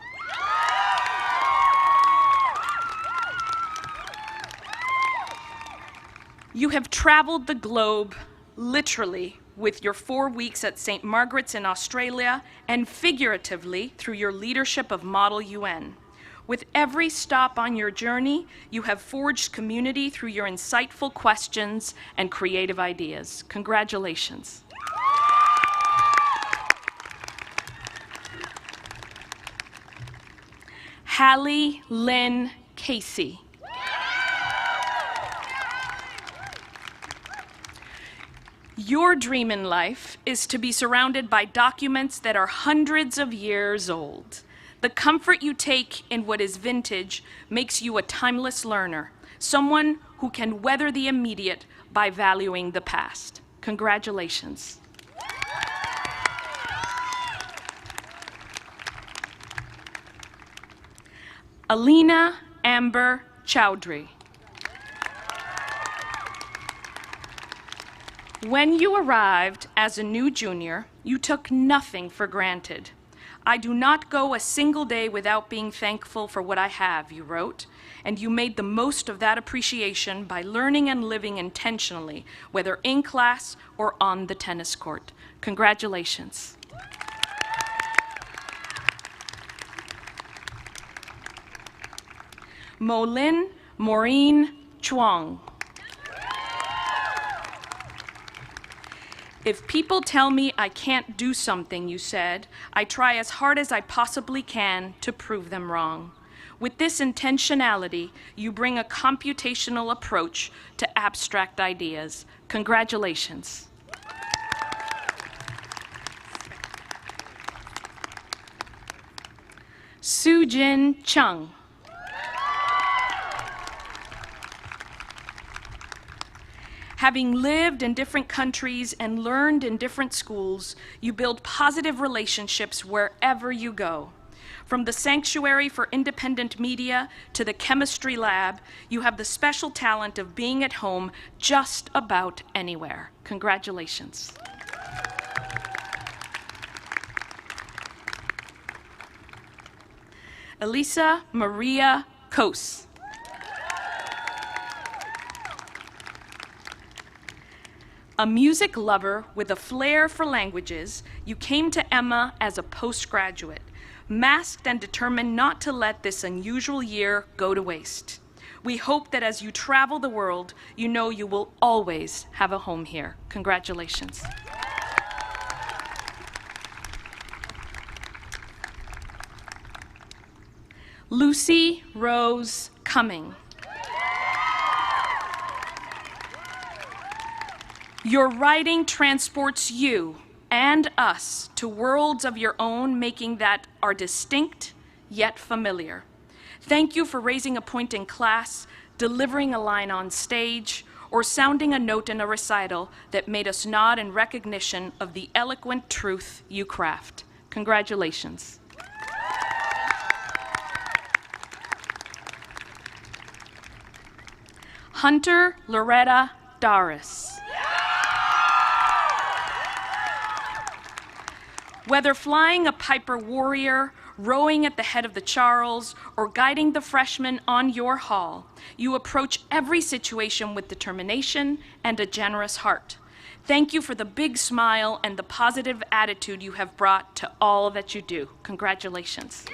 You have traveled the globe, literally, with your 4 weeks at St. Margaret's in Australia, and figuratively through your leadership of Model UN. With every stop on your journey, you have forged community through your insightful questions and creative ideas. Congratulations. Hallie Lynn Casey. Your dream in life is to be surrounded by documents that are hundreds of years old. The comfort you take in what is vintage makes you a timeless learner, someone who can weather the immediate by valuing the past. Congratulations. Alina Amber Chowdhury. When you arrived as a new junior, you took nothing for granted. I do not go a single day without being thankful for what I have, you wrote, and you made the most of that appreciation by learning and living intentionally, whether in class or on the tennis court. Congratulations. Molin Maureen Chuang. If people tell me I can't do something, you said, I try as hard as I possibly can to prove them wrong. With this intentionality, you bring a computational approach to abstract ideas. Congratulations. Sujin Chung. Having lived in different countries and learned in different schools, you build positive relationships wherever you go. From the Sanctuary for Independent Media to the chemistry lab, you have the special talent of being at home just about anywhere. Congratulations. Elisa Maria Kos. A music lover with a flair for languages, you came to Emma as a postgraduate, masked and determined not to let this unusual year go to waste. We hope that as you travel the world, you know you will always have a home here. Congratulations. Lucy Rose Cumming. Your writing transports you and us to worlds of your own, making that are distinct yet familiar. Thank you for raising a point in class, delivering a line on stage, or sounding a note in a recital that made us nod in recognition of the eloquent truth you craft. Congratulations. Hunter Loretta Doris. Whether flying a Piper Warrior, rowing at the head of the Charles, or guiding the freshmen on your hall, you approach every situation with determination and a generous heart. Thank you for the big smile and the positive attitude you have brought to all that you do. Congratulations.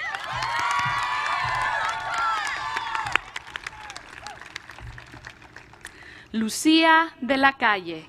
Lucia de la Calle.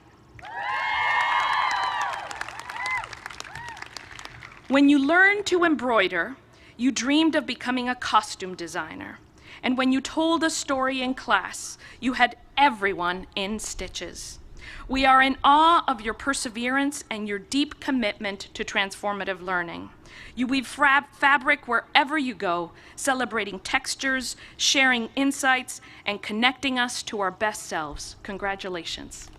When you learned to embroider, you dreamed of becoming a costume designer. And when you told a story in class, you had everyone in stitches. We are in awe of your perseverance and your deep commitment to transformative learning. You weave fabric wherever you go, celebrating textures, sharing insights, and connecting us to our best selves. Congratulations.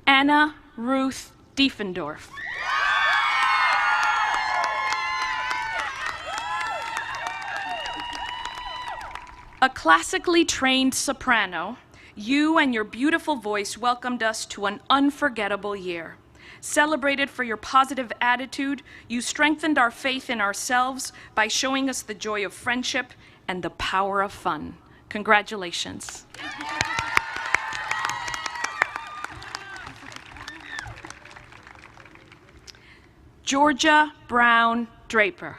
Anna Ruth Diefendorf. A classically trained soprano, you and your beautiful voice welcomed us to an unforgettable year. Celebrated for your positive attitude, you strengthened our faith in ourselves by showing us the joy of friendship and the power of fun. Congratulations. Georgia Brown Draper.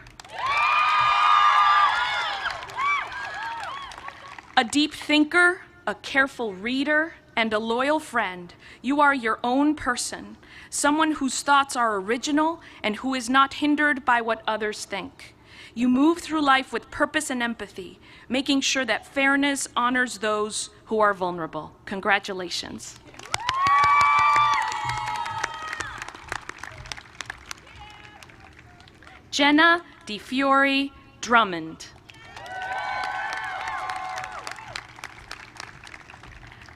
A deep thinker, a careful reader, and a loyal friend, you are your own person, someone whose thoughts are original and who is not hindered by what others think. You move through life with purpose and empathy, making sure that fairness honors those who are vulnerable. Congratulations. Jenna DeFiore Drummond.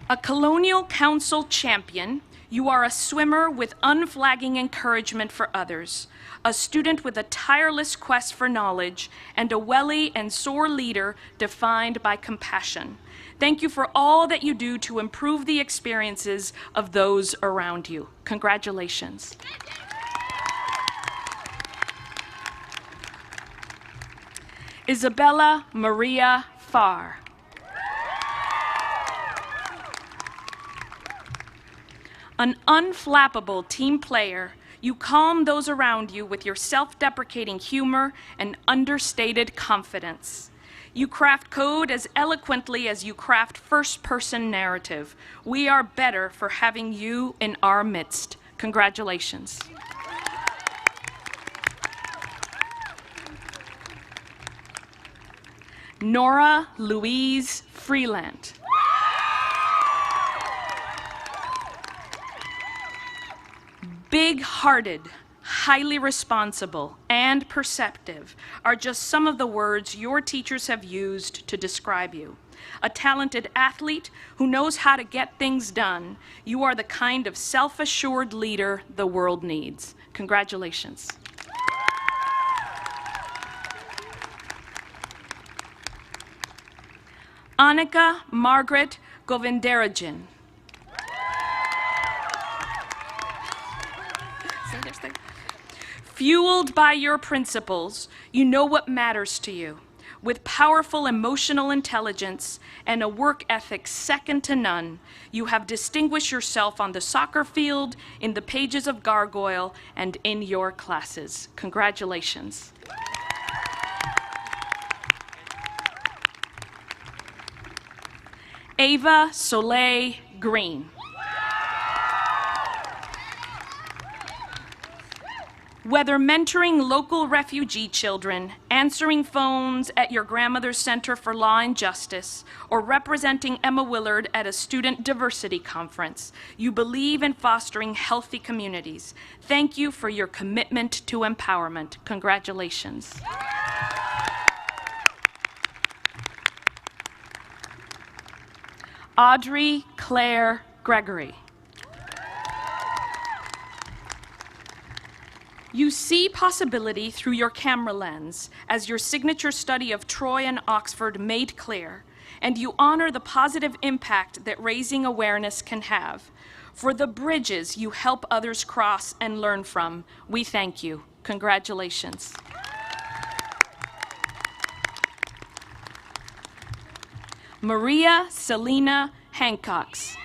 A Colonial Council champion, you are a swimmer with unflagging encouragement for others, a student with a tireless quest for knowledge, and a welly and sore leader defined by compassion. Thank you for all that you do to improve the experiences of those around you. Congratulations. Isabella Maria Farr. An unflappable team player, you calm those around you with your self-deprecating humor and understated confidence. You craft code as eloquently as you craft first-person narrative. We are better for having you in our midst. Congratulations. Nora Louise Freeland. Big-hearted, highly responsible, and perceptive are just some of the words your teachers have used to describe you. A talented athlete who knows how to get things done, you are the kind of self-assured leader the world needs. Congratulations. Annika Margaret Govindarajan. Fueled by your principles, you know what matters to you. With powerful emotional intelligence and a work ethic second to none, you have distinguished yourself on the soccer field, in the pages of Gargoyle, and in your classes. Congratulations. Ava Soleil Green. Whether mentoring local refugee children, answering phones at your grandmother's Center for Law and Justice, or representing Emma Willard at a student diversity conference, you believe in fostering healthy communities. Thank you for your commitment to empowerment. Congratulations. Audrey Claire Gregory. You see possibility through your camera lens, as your signature study of Troy and Oxford made clear, and you honor the positive impact that raising awareness can have. For the bridges you help others cross and learn from, we thank you. Congratulations. Maria Selena Hancocks.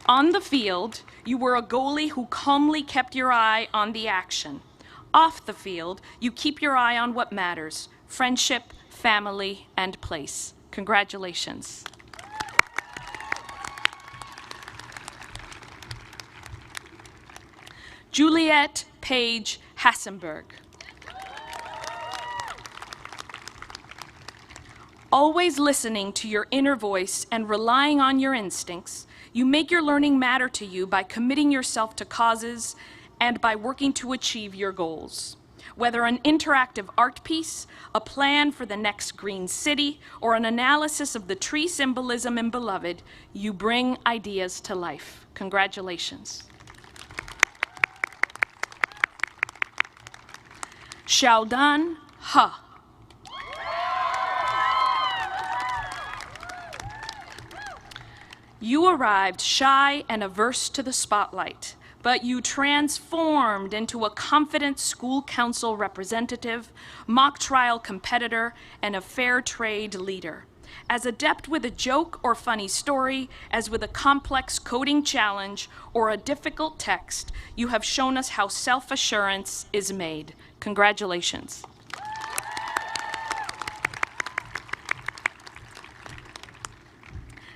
On the field, you were a goalie who calmly kept your eye on the action. Off the field, you keep your eye on what matters: friendship, family, and place. Congratulations. Juliet Page Hassenberg. Always listening to your inner voice and relying on your instincts, you make your learning matter to you by committing yourself to causes and by working to achieve your goals. Whether an interactive art piece, a plan for the next green city, or an analysis of the tree symbolism in Beloved, you bring ideas to life. Congratulations. Xiaodan He. You arrived shy and averse to the spotlight, but you transformed into a confident school council representative, mock trial competitor, and a fair trade leader. As adept with a joke or funny story as with a complex coding challenge or a difficult text, you have shown us how self-assurance is made. Congratulations.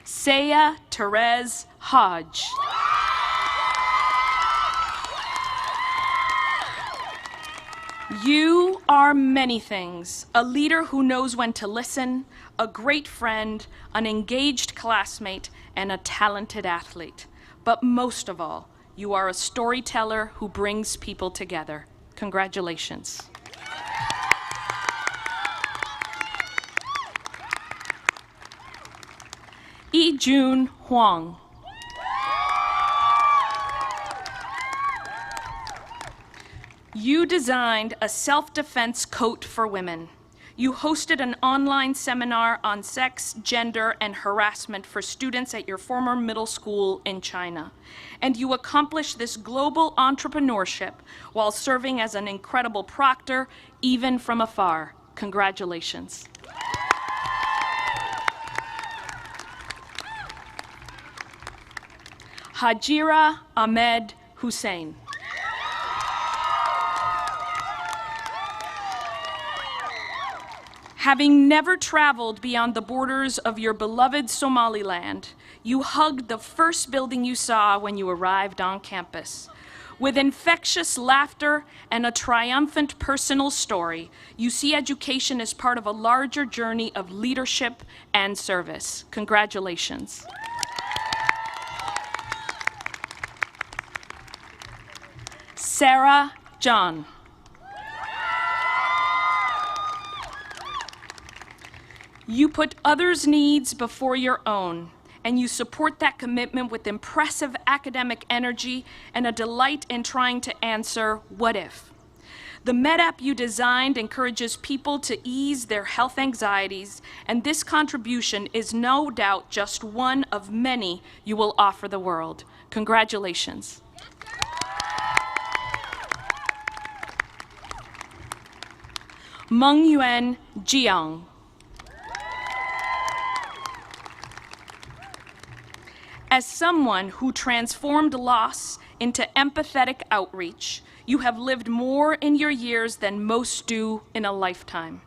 Saya Therese Hodge. You are many things: a leader who knows when to listen, a great friend, an engaged classmate, and a talented athlete. But most of all, you are a storyteller who brings people together. Congratulations. Yi-Jun Huang. You designed a self-defense coat for women. You hosted an online seminar on sex, gender, and harassment for students at your former middle school in China. And you accomplished this global entrepreneurship while serving as an incredible proctor, even from afar. Congratulations. Hajira Ahmed Hussein. Having never traveled beyond the borders of your beloved Somaliland, you hugged the first building you saw when you arrived on campus. With infectious laughter and a triumphant personal story, you see education as part of a larger journey of leadership and service. Congratulations. Sarah John. You put others' needs before your own, and you support that commitment with impressive academic energy and a delight in trying to answer, what if? The MedApp you designed encourages people to ease their health anxieties, and this contribution is no doubt just one of many you will offer the world. Congratulations. Meng Yuan Jiang. As someone who transformed loss into empathetic outreach, you have lived more in your years than most do in a lifetime.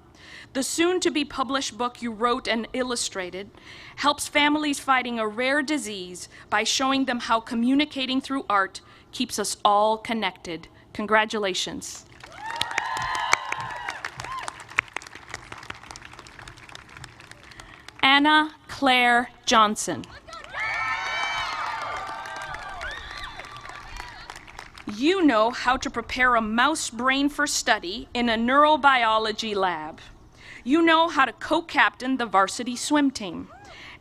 The soon-to-be-published book you wrote and illustrated helps families fighting a rare disease by showing them how communicating through art keeps us all connected. Congratulations. Anna Claire Johnson. You know how to prepare a mouse brain for study in a neurobiology lab. You know how to co-captain the varsity swim team.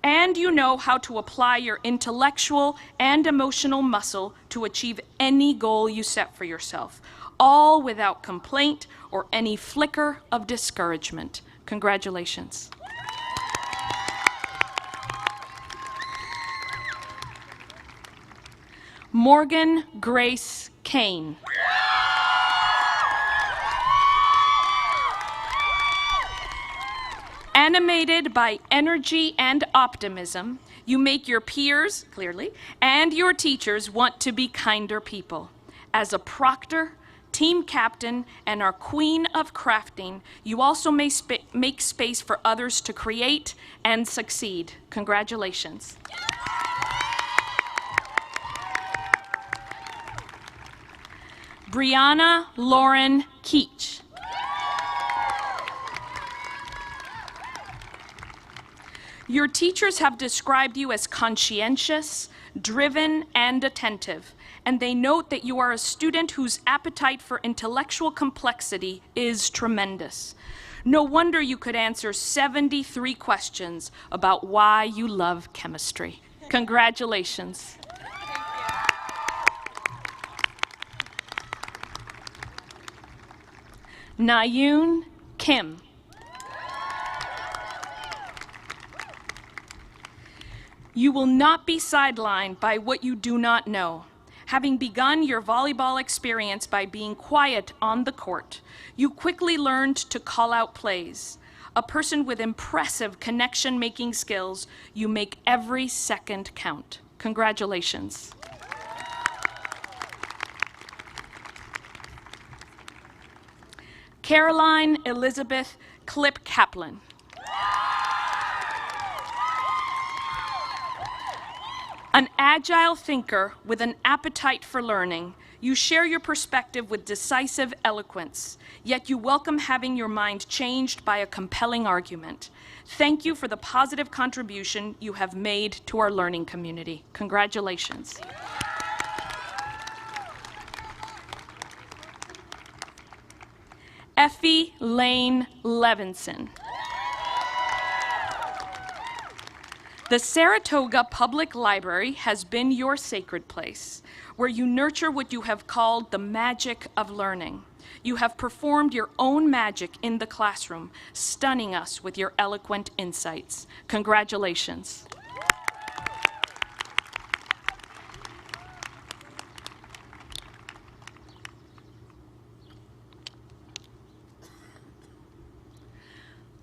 And you know how to apply your intellectual and emotional muscle to achieve any goal you set for yourself, all without complaint or any flicker of discouragement. Congratulations. Morgan Grace Kane. Animated by energy and optimism, you make your peers, clearly, and your teachers want to be kinder people. As a proctor, team captain, and our queen of crafting, you also make space for others to create and succeed. Congratulations. Brianna Lauren Keach. Your teachers have described you as conscientious, driven, and attentive, and they note that you are a student whose appetite for intellectual complexity is tremendous. No wonder you could answer 73 questions about why you love chemistry. Congratulations. Nayoon Kim. You will not be sidelined by what you do not know. Having begun your volleyball experience by being quiet on the court, you quickly learned to call out plays. A person with impressive connection-making skills, you make every second count. Congratulations. Caroline Elizabeth Klipp Kaplan. An agile thinker with an appetite for learning, you share your perspective with decisive eloquence, yet you welcome having your mind changed by a compelling argument. Thank you for the positive contribution you have made to our learning community. Congratulations. Effie Lane Levinson. The Saratoga Public Library has been your sacred place, where you nurture what you have called the magic of learning. You have performed your own magic in the classroom, stunning us with your eloquent insights. Congratulations.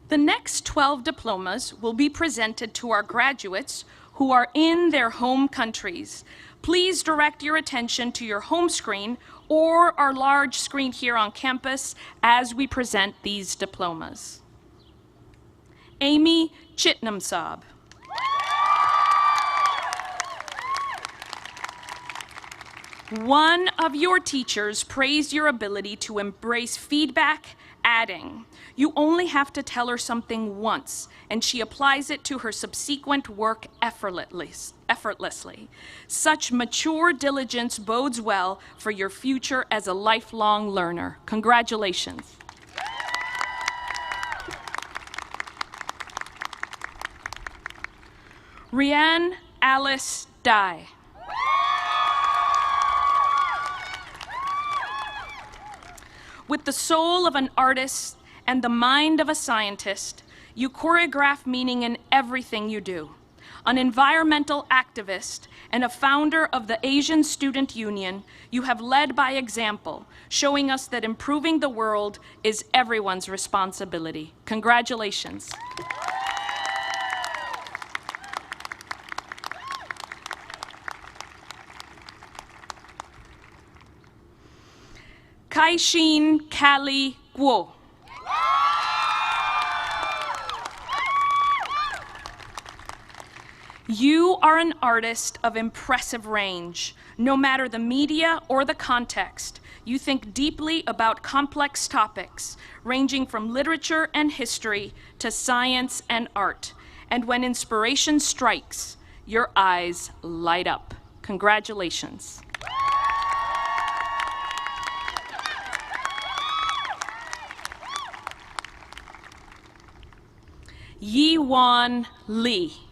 The next 12 diplomas will be presented to our graduates who are in their home countries. Please direct your attention to your home screen or our large screen here on campus as we present these diplomas. Amy Chitnam-Saab. One of your teachers praised your ability to embrace feedback, adding, "You only have to tell her something once, and she applies it to her subsequent work effortlessly. Such mature diligence bodes well for your future as a lifelong learner." Congratulations. Rianne Alice Dye. With the soul of an artist and the mind of a scientist, you choreograph meaning in everything you do. An environmental activist and a founder of the Asian Student Union, you have led by example, showing us that improving the world is everyone's responsibility. Congratulations. Kaishin Kali Guo. You are an artist of impressive range. No matter the media or the context, you think deeply about complex topics, ranging from literature and history to science and art. And when inspiration strikes, your eyes light up. Congratulations. Yi-Wan Lee.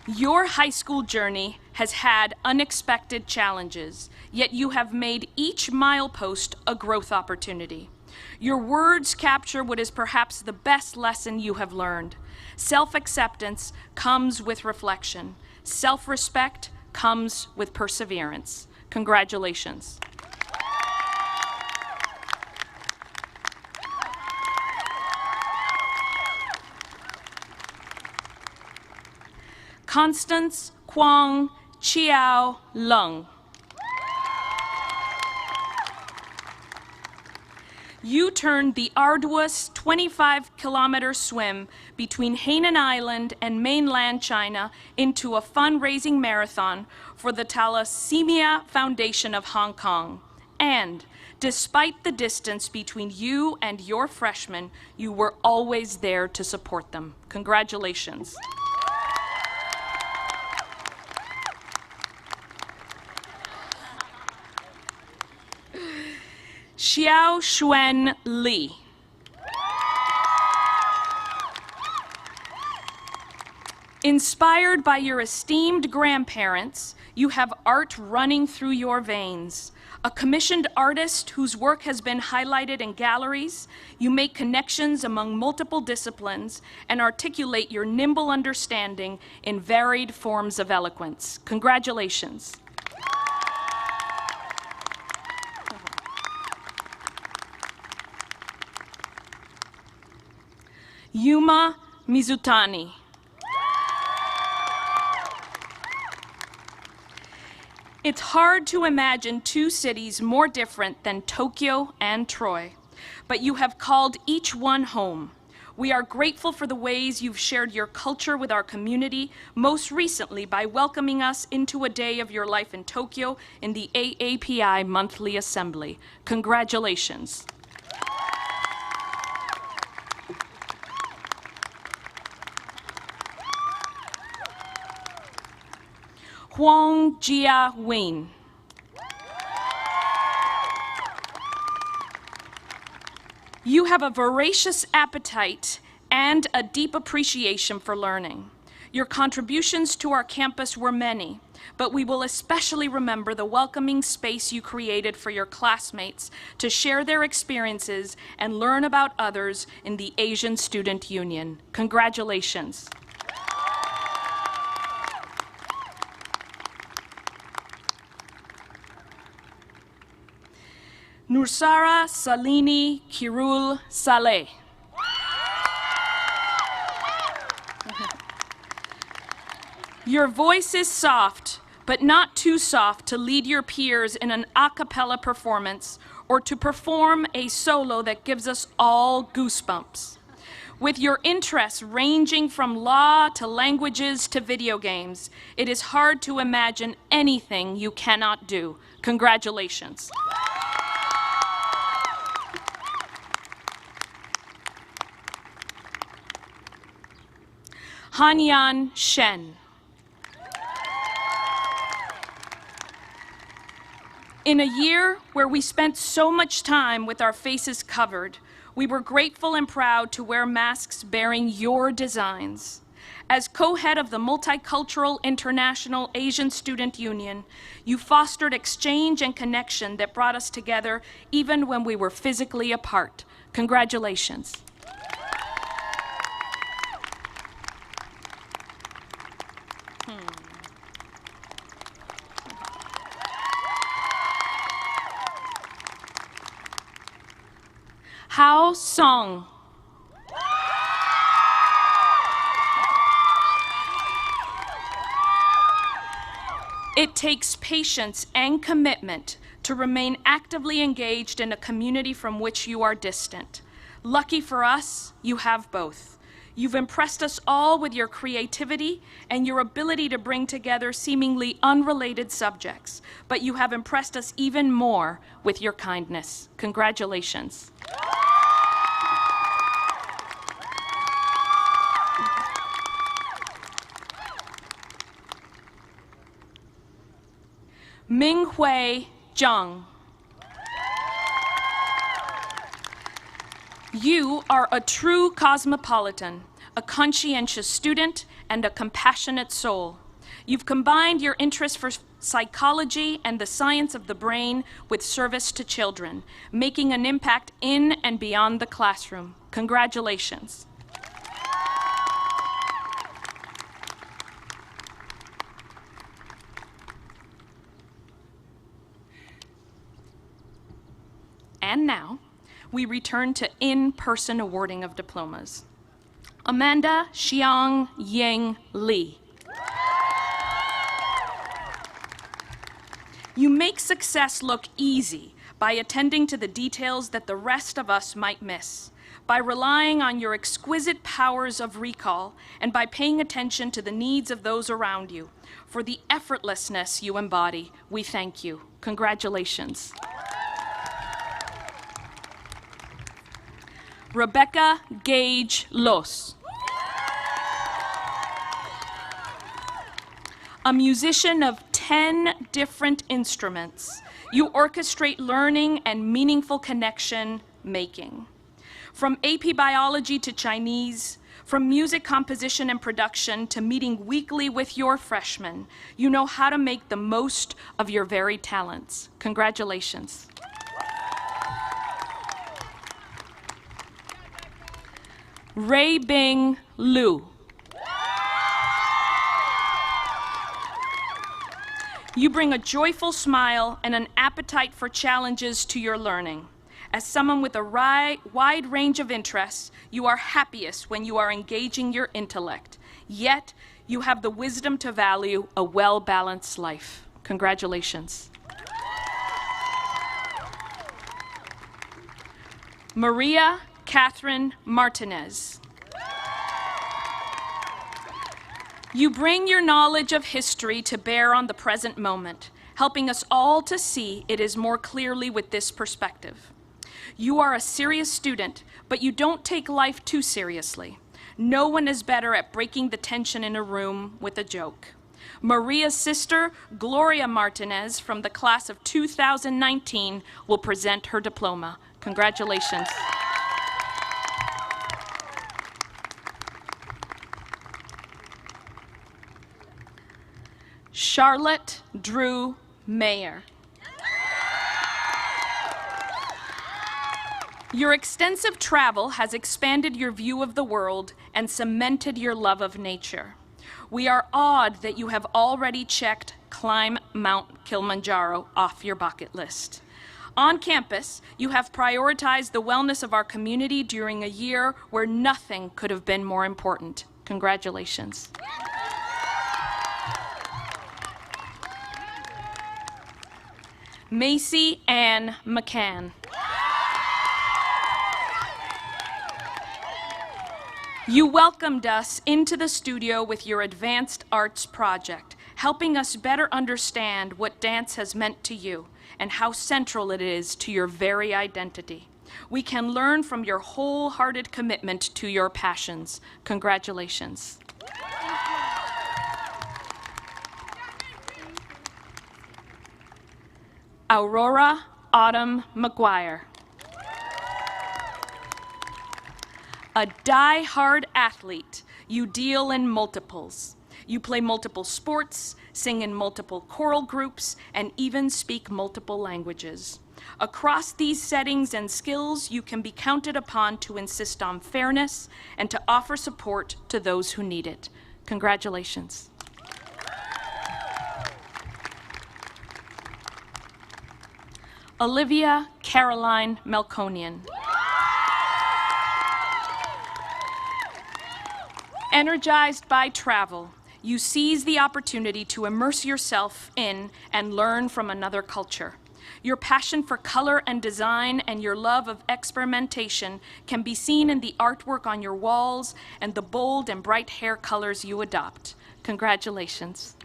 Your high school journey has had unexpected challenges, yet you have made each milepost a growth opportunity. Your words capture what is perhaps the best lesson you have learned. Self-acceptance comes with reflection. Self-respect comes with perseverance. Congratulations. Constance Kwong Chiao Lung. You turned the arduous 25-kilometer swim between Hainan Island and mainland China into a fundraising marathon for the Thalassemia Foundation of Hong Kong. And despite the distance between you and your freshmen, you were always there to support them. Congratulations. Xiao Xuan Li. Inspired by your esteemed grandparents, you have art running through your veins. A commissioned artist whose work has been highlighted in galleries, you make connections among multiple disciplines and articulate your nimble understanding in varied forms of eloquence. Congratulations. Yuma Mizutani. It's hard to imagine two cities more different than Tokyo and Troy, but you have called each one home. We are grateful for the ways you've shared your culture with our community, most recently by welcoming us into a day of your life in Tokyo in the AAPI Monthly Assembly. Congratulations. Huang Jia Wing. You have a voracious appetite and a deep appreciation for learning. Your contributions to our campus were many, but we will especially remember the welcoming space you created for your classmates to share their experiences and learn about others in the Asian Student Union. Congratulations. Nursara Salini Kirul Saleh. Your voice is soft, but not too soft to lead your peers in an a cappella performance or to perform a solo that gives us all goosebumps. With your interests ranging from law to languages to video games, it is hard to imagine anything you cannot do. Congratulations. Hanyan Shen. In a year where we spent so much time with our faces covered, we were grateful and proud to wear masks bearing your designs. As co-head of the Multicultural International Asian Student Union, you fostered exchange and connection that brought us together even when we were physically apart. Congratulations. Hao Song. It takes patience and commitment to remain actively engaged in a community from which you are distant. Lucky for us, you have both. You've impressed us all with your creativity and your ability to bring together seemingly unrelated subjects, but you have impressed us even more with your kindness. Congratulations. Minghui Zhang. You are a true cosmopolitan, a conscientious student, and a compassionate soul. You've combined your interest for psychology and the science of the brain with service to children, making an impact in and beyond the classroom. Congratulations. And now, we return to in-person awarding of diplomas. Amanda Xiang Ying Li. You make success look easy by attending to the details that the rest of us might miss, by relying on your exquisite powers of recall, and by paying attention to the needs of those around you. For the effortlessness you embody, we thank you. Congratulations. Rebecca Gage Los. A musician of 10 different instruments, you orchestrate learning and meaningful connection making. From AP Biology to Chinese, From music composition and production to meeting weekly with your freshmen, you know how to make the most of your varied talents. Congratulations. Ray Bing Liu. You bring a joyful smile and an appetite for challenges to your learning. As someone with a wide range of interests, you are happiest when you are engaging your intellect. Yet, you have the wisdom to value a well-balanced life. Congratulations. Maria Catherine Martinez. You bring your knowledge of history to bear on the present moment, helping us all to see it is more clearly with this perspective. You are a serious student, but you don't take life too seriously. No one is better at breaking the tension in a room with a joke. Maria's sister, Gloria Martinez, from the class of 2019, will present her diploma. Congratulations. Charlotte Drew Mayer. Your extensive travel has expanded your view of the world and cemented your love of nature. We are awed that you have already checked Climb Mount Kilimanjaro off your bucket list. On campus, you have prioritized the wellness of our community during a year where nothing could have been more important. Congratulations. Macy Ann McCann. You welcomed us into the studio with your advanced arts project, helping us better understand what dance has meant to you and how central it is to your very identity. We can learn from your wholehearted commitment to your passions. Congratulations. Aurora Autumn McGuire. A die-hard athlete, you deal in multiples. You play multiple sports, sing in multiple choral groups, and even speak multiple languages. Across these settings and skills, you can be counted upon to insist on fairness and to offer support to those who need it. Congratulations. Olivia Caroline Melkonian. Energized by travel, you seize the opportunity to immerse yourself in and learn from another culture. Your passion for color and design and your love of experimentation can be seen in the artwork on your walls and the bold and bright hair colors you adopt. Congratulations.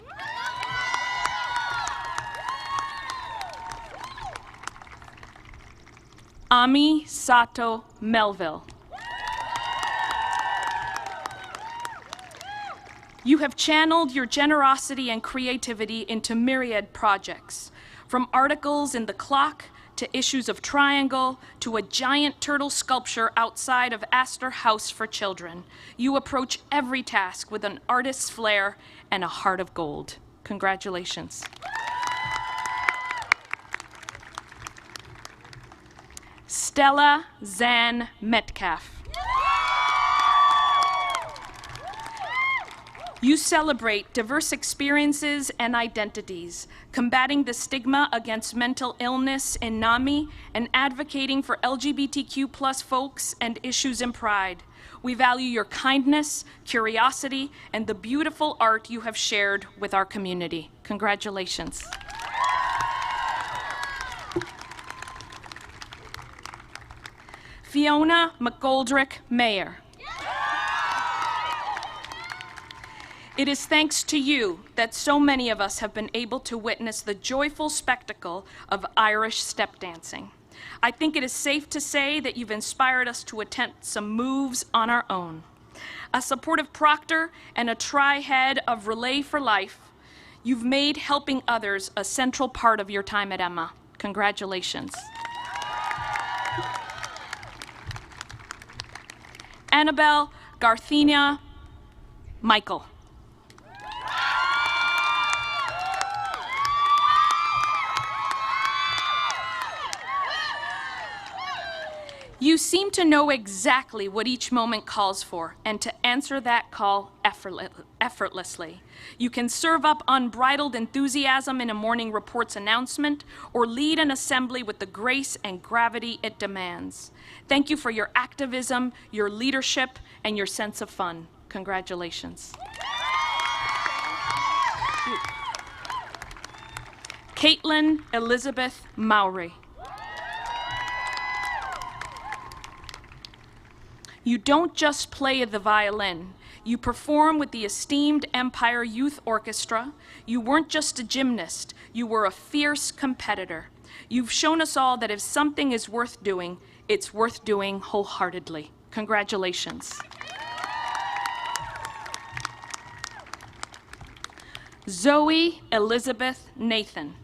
Ami Sato Melville. You have channeled your generosity and creativity into myriad projects, from articles in The Clock to issues of Triangle to a giant turtle sculpture outside of Astor House for Children. You approach every task with an artist's flair and a heart of gold. Congratulations. Stella Zan Metcalf. You celebrate diverse experiences and identities, combating the stigma against mental illness in NAMI and advocating for LGBTQ+ folks and issues in Pride. We value your kindness, curiosity, and the beautiful art you have shared with our community. Congratulations. Fiona McGoldrick Mayer. It is thanks to you that so many of us have been able to witness the joyful spectacle of Irish step dancing. I think it is safe to say that you've inspired us to attempt some moves on our own. A supportive proctor and a tri-head of Relay for Life, you've made helping others a central part of your time at Emma. Congratulations. Annabelle Garthina Michael. You seem to know exactly what each moment calls for and to answer that call effortlessly. You can serve up unbridled enthusiasm in a morning report's announcement or lead an assembly with the grace and gravity it demands. Thank you for your activism, your leadership, and your sense of fun. Congratulations. Caitlin Elizabeth Mowry. You don't just play the violin. You perform with the esteemed Empire Youth Orchestra. You weren't just a gymnast. You were a fierce competitor. You've shown us all that if something is worth doing, it's worth doing wholeheartedly. Congratulations. Zoe Elizabeth Nathan.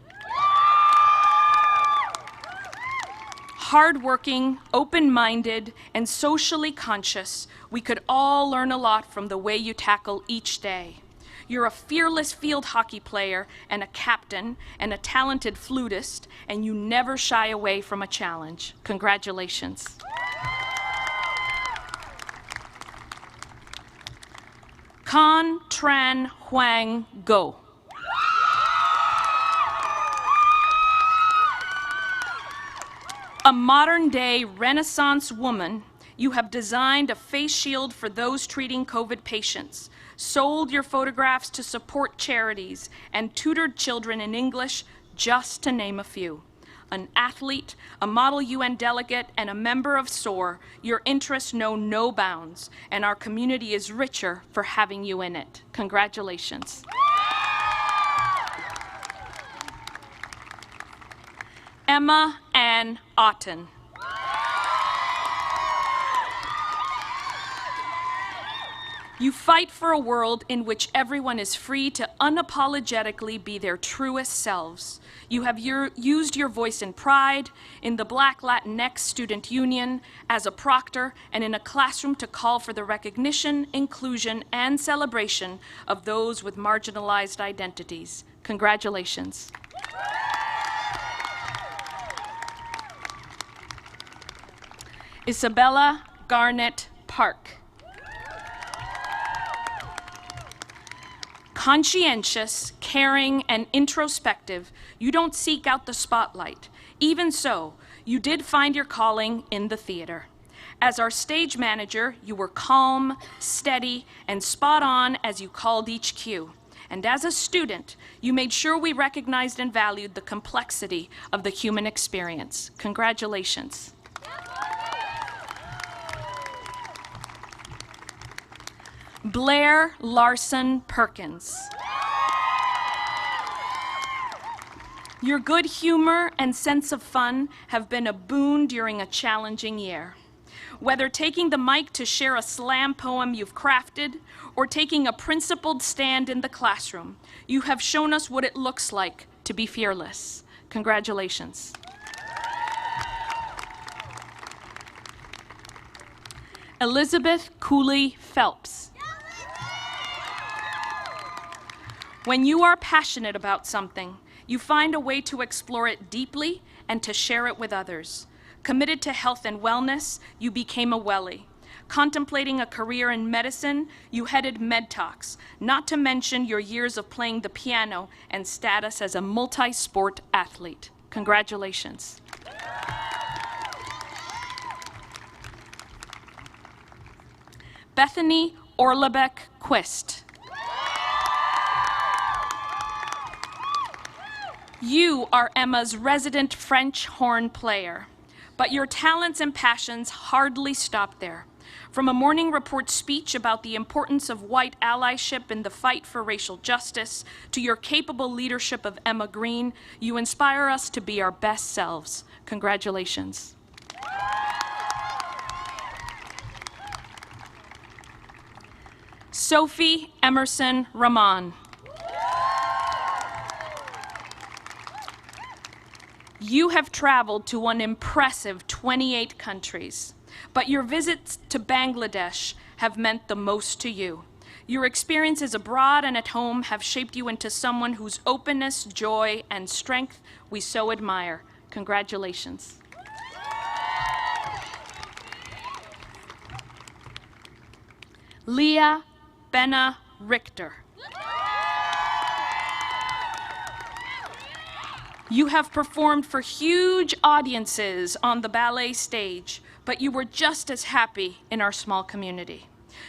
Hardworking, open-minded, and socially conscious, we could all learn a lot from the way you tackle each day. You're a fearless field hockey player and a captain and a talented flutist, and you never shy away from a challenge. Congratulations. Con Tran Huang Go. A modern-day Renaissance woman, you have designed a face shield for those treating COVID patients, sold your photographs to support charities, and tutored children in English, just to name a few. An athlete, a model UN delegate, and a member of SOAR, your interests know no bounds, and our community is richer for having you in it. Congratulations. Emma Ann Otten. You fight for a world in which everyone is free to unapologetically be their truest selves. You have used your voice in Pride, in the Black Latinx Student Union, as a proctor, and in a classroom to call for the recognition, inclusion, and celebration of those with marginalized identities. Congratulations. Isabella Garnett Park. Conscientious, caring, and introspective, you don't seek out the spotlight. Even so, you did find your calling in the theater. As our stage manager, you were calm, steady, and spot on as you called each cue. And as a student, you made sure we recognized and valued the complexity of the human experience. Congratulations. Blair Larson Perkins. Your good humor and sense of fun have been a boon during a challenging year. Whether taking the mic to share a slam poem you've crafted or taking a principled stand in the classroom, you have shown us what it looks like to be fearless. Congratulations. Elizabeth Cooley Phelps. When you are passionate about something, you find a way to explore it deeply and to share it with others. Committed to health and wellness, you became a Wellie. Contemplating a career in medicine, you headed MedTalks, not to mention your years of playing the piano and status as a multi-sport athlete. Congratulations. Bethany Orlebeck Quist. You are Emma's resident French horn player, but your talents and passions hardly stop there. From a morning report speech about the importance of white allyship in the fight for racial justice to your capable leadership of Emma Green, you inspire us to be our best selves. Congratulations. Sophie Emerson Rahman. You have traveled to an impressive 28 countries, but your visits to Bangladesh have meant the most to you. Your experiences abroad and at home have shaped you into someone whose openness, joy, and strength we so admire. Congratulations. Leah Benna Richter. You have performed for huge audiences on the ballet stage, but you were just as happy in our small community.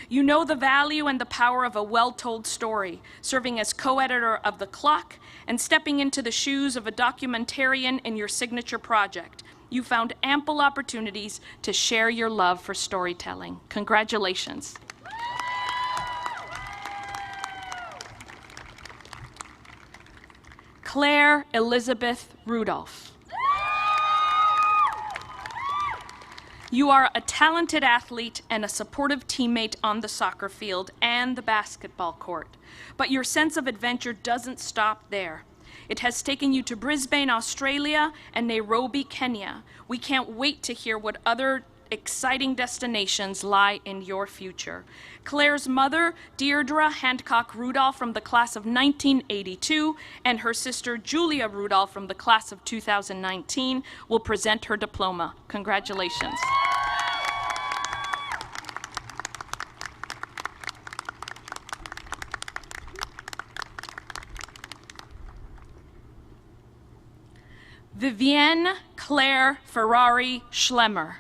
You know the value and the power of a well-told story, serving as co-editor of The Clock and stepping into the shoes of a documentarian in your signature project. You found ample opportunities to share your love for storytelling. Congratulations. Claire Elizabeth Rudolph. You are a talented athlete and a supportive teammate on the soccer field and the basketball court. But your sense of adventure doesn't stop there. It has taken you to Brisbane, Australia, and Nairobi, Kenya. We can't wait to hear what other exciting destinations lie in your future. Claire's mother, Deirdre Handcock Rudolph from the class of 1982, and her sister, Julia Rudolph from the class of 2019, will present her diploma. Congratulations. Vivienne Claire Ferrari Schlemmer.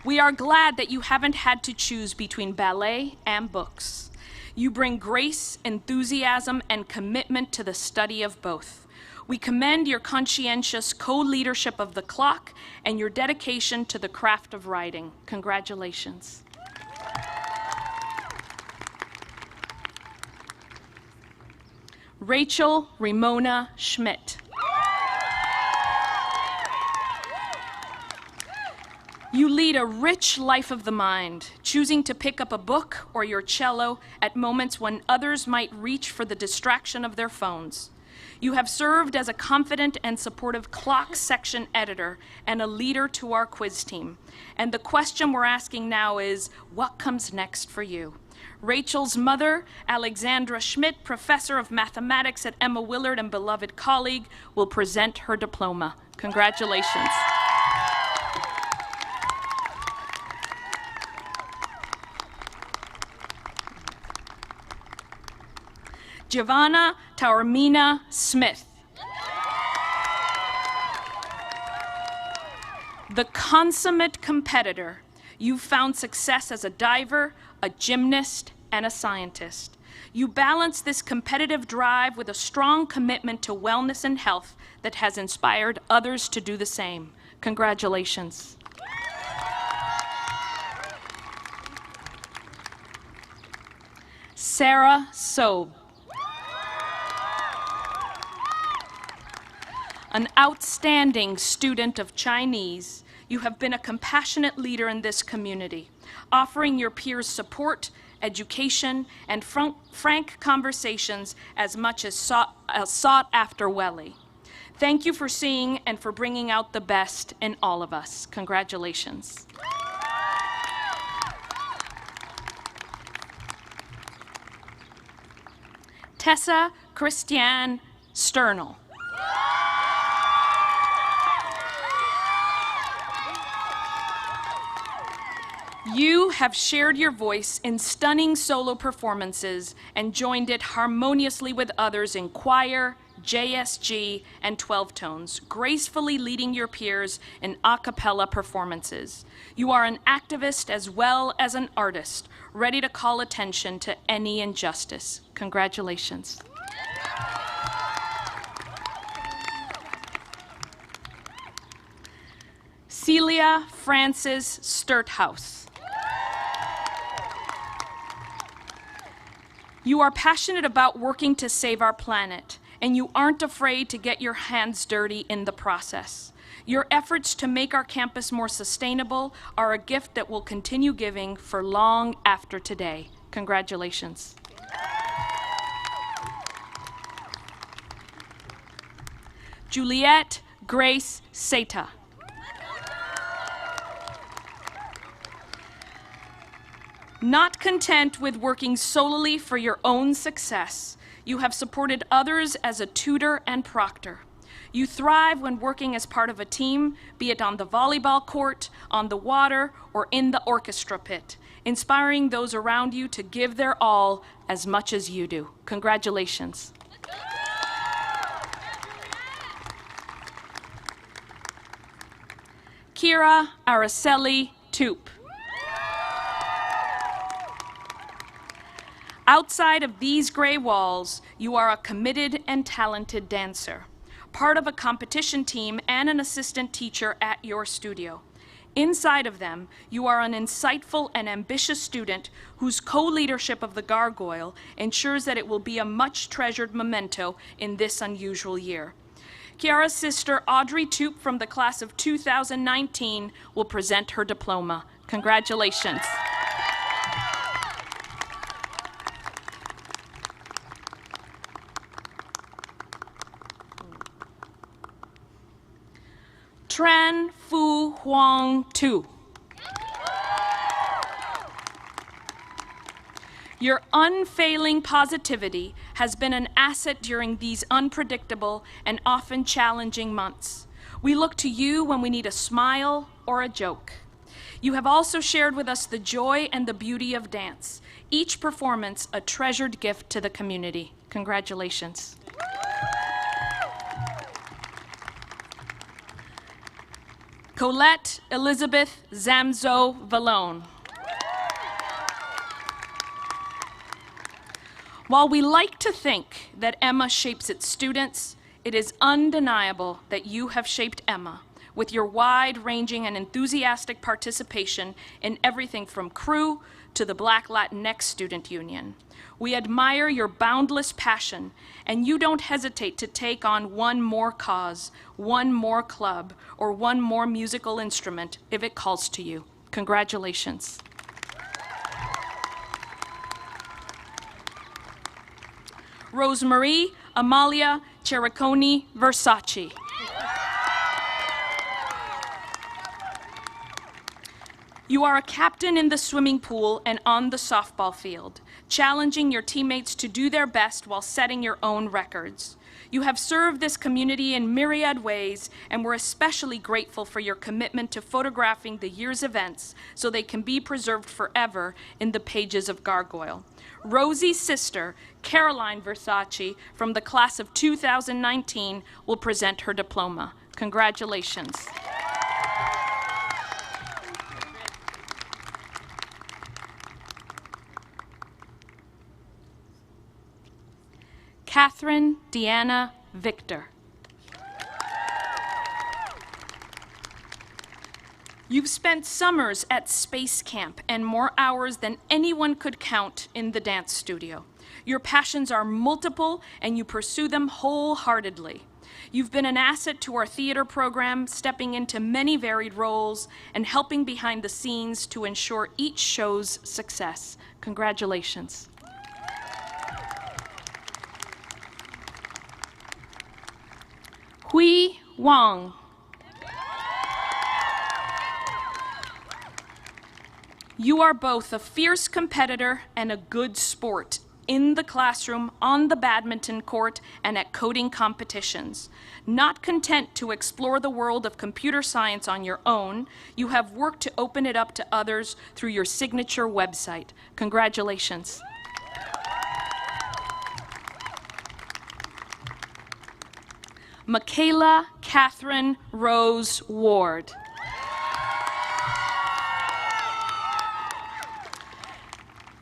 We are glad that you haven't had to choose between ballet and books. You bring grace, enthusiasm, and commitment to the study of both. We commend your conscientious co-leadership of The Clock and your dedication to the craft of writing. Congratulations. Rachel Ramona Schmidt. You lead a rich life of the mind, choosing to pick up a book or your cello at moments when others might reach for the distraction of their phones. You have served as a confident and supportive clock section editor and a leader to our quiz team. And the question we're asking now is, what comes next for you? Rachel's mother, Alexandra Schmidt, professor of mathematics at Emma Willard and beloved colleague, will present her diploma. Congratulations. Giovanna Taormina Smith. The consummate competitor, you found success as a diver, a gymnast, and a scientist. You balance this competitive drive with a strong commitment to wellness and health that has inspired others to do the same. Congratulations. Sarah Sobe. An outstanding student of Chinese, you have been a compassionate leader in this community, offering your peers support, education, and frank conversations as much as sought after Welly. Thank you for seeing and for bringing out the best in all of us. Congratulations. Tessa Christiane Sternal. You have shared your voice in stunning solo performances and joined it harmoniously with others in choir, JSG, and 12 tones, gracefully leading your peers in a cappella performances. You are an activist as well as an artist, ready to call attention to any injustice. Congratulations. Celia Frances Sturthouse. You are passionate about working to save our planet, and you aren't afraid to get your hands dirty in the process. Your efforts to make our campus more sustainable are a gift that will continue giving for long after today. Congratulations. Juliette Grace Seta. Not content with working solely for your own success, you have supported others as a tutor and proctor. You thrive when working as part of a team, be it on the volleyball court, on the water, or in the orchestra pit, inspiring those around you to give their all as much as you do. Congratulations. Kira Araceli Toop. Outside of these gray walls, you are a committed and talented dancer, part of a competition team and an assistant teacher at your studio. Inside of them, you are an insightful and ambitious student whose co-leadership of the Gargoyle ensures that it will be a much treasured memento in this unusual year. Kiara's sister, Audrey Toop, from the class of 2019, will present her diploma. Congratulations. Tran Fu Huang Tu. Your unfailing positivity has been an asset during these unpredictable and often challenging months. We look to you when we need a smile or a joke. You have also shared with us the joy and the beauty of dance, each performance a treasured gift to the community. Congratulations. Colette Elizabeth Zamzo Vallone. While we like to think that Emma shapes its students, it is undeniable that you have shaped Emma with your wide-ranging and enthusiastic participation in everything from crew to the Black Latinx Student Union. We admire your boundless passion, and you don't hesitate to take on one more cause, one more club, or one more musical instrument if it calls to you. Congratulations. Rosemarie Amalia Cericoni Versace. You are a captain in the swimming pool and on the softball field, challenging your teammates to do their best while setting your own records. You have served this community in myriad ways, and we're especially grateful for your commitment to photographing the year's events so they can be preserved forever in the pages of Gargoyle. Rosie's sister, Caroline Versace, from the class of 2019, will present her diploma. Congratulations. Catherine Deanna Victor. You've spent summers at space camp and more hours than anyone could count in the dance studio. Your passions are multiple and you pursue them wholeheartedly. You've been an asset to our theater program, stepping into many varied roles and helping behind the scenes to ensure each show's success. Congratulations. Hui Wang. You are both a fierce competitor and a good sport in the classroom, on the badminton court, and at coding competitions. Not content to explore the world of computer science on your own, you have worked to open it up to others through your signature website. Congratulations. Michaela Catherine Rose Ward.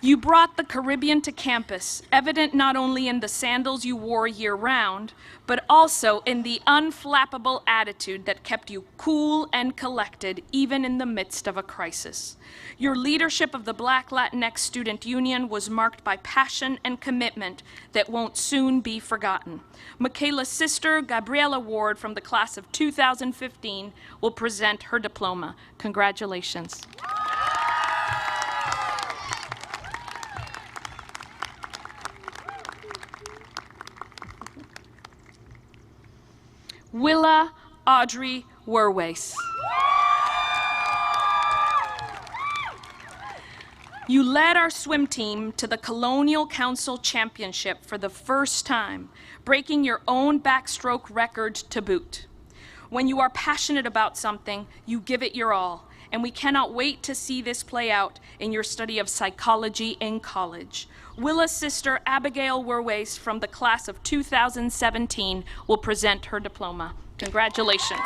You brought the Caribbean to campus, evident not only in the sandals you wore year-round, but also in the unflappable attitude that kept you cool and collected even in the midst of a crisis. Your leadership of the Black Latinx Student Union was marked by passion and commitment that won't soon be forgotten. Michaela's sister, Gabriela Ward, from the class of 2015, will present her diploma. Congratulations. Willa Audrey Werwace. You led our swim team to the Colonial Council Championship for the first time, breaking your own backstroke record to boot. When you are passionate about something, you give it your all, and we cannot wait to see this play out in your study of psychology in college. Willa's sister, Abigail Werwace, from the class of 2017, will present her diploma. Congratulations.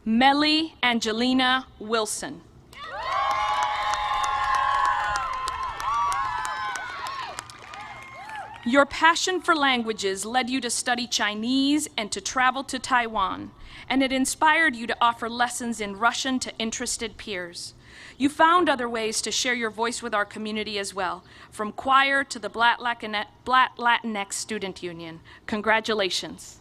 Melly Angelina Wilson. Your passion for languages led you to study Chinese and to travel to Taiwan, and it inspired you to offer lessons in Russian to interested peers. You found other ways to share your voice with our community as well, from choir to the Black Latinx Student Union. Congratulations.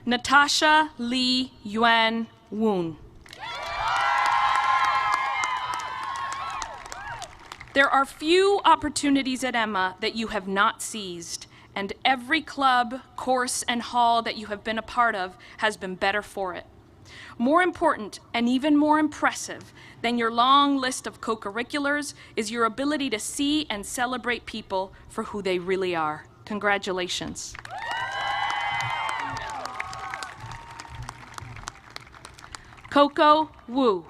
Natasha Lee Yuan Woon. There are few opportunities at Emma that you have not seized, and every club, course, and hall that you have been a part of has been better for it. More important, and even more impressive than your long list of co-curriculars, is your ability to see and celebrate people for who they really are. Congratulations. Coco Wu.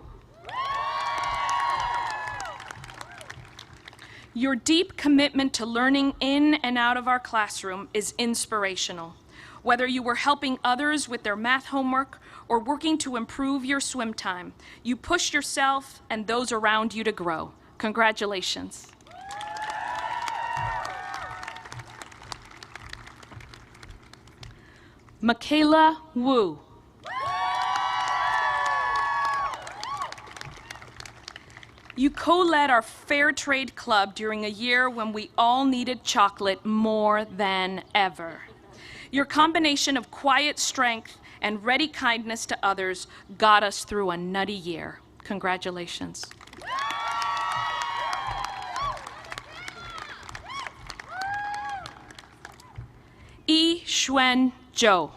Your deep commitment to learning in and out of our classroom is inspirational. Whether you were helping others with their math homework or working to improve your swim time, you pushed yourself and those around you to grow. Congratulations. Michaela Wu. You co-led our Fair Trade Club during a year when we all needed chocolate more than ever. Your combination of quiet strength and ready kindness to others got us through a nutty year. Congratulations. Yi Xuan Zhou.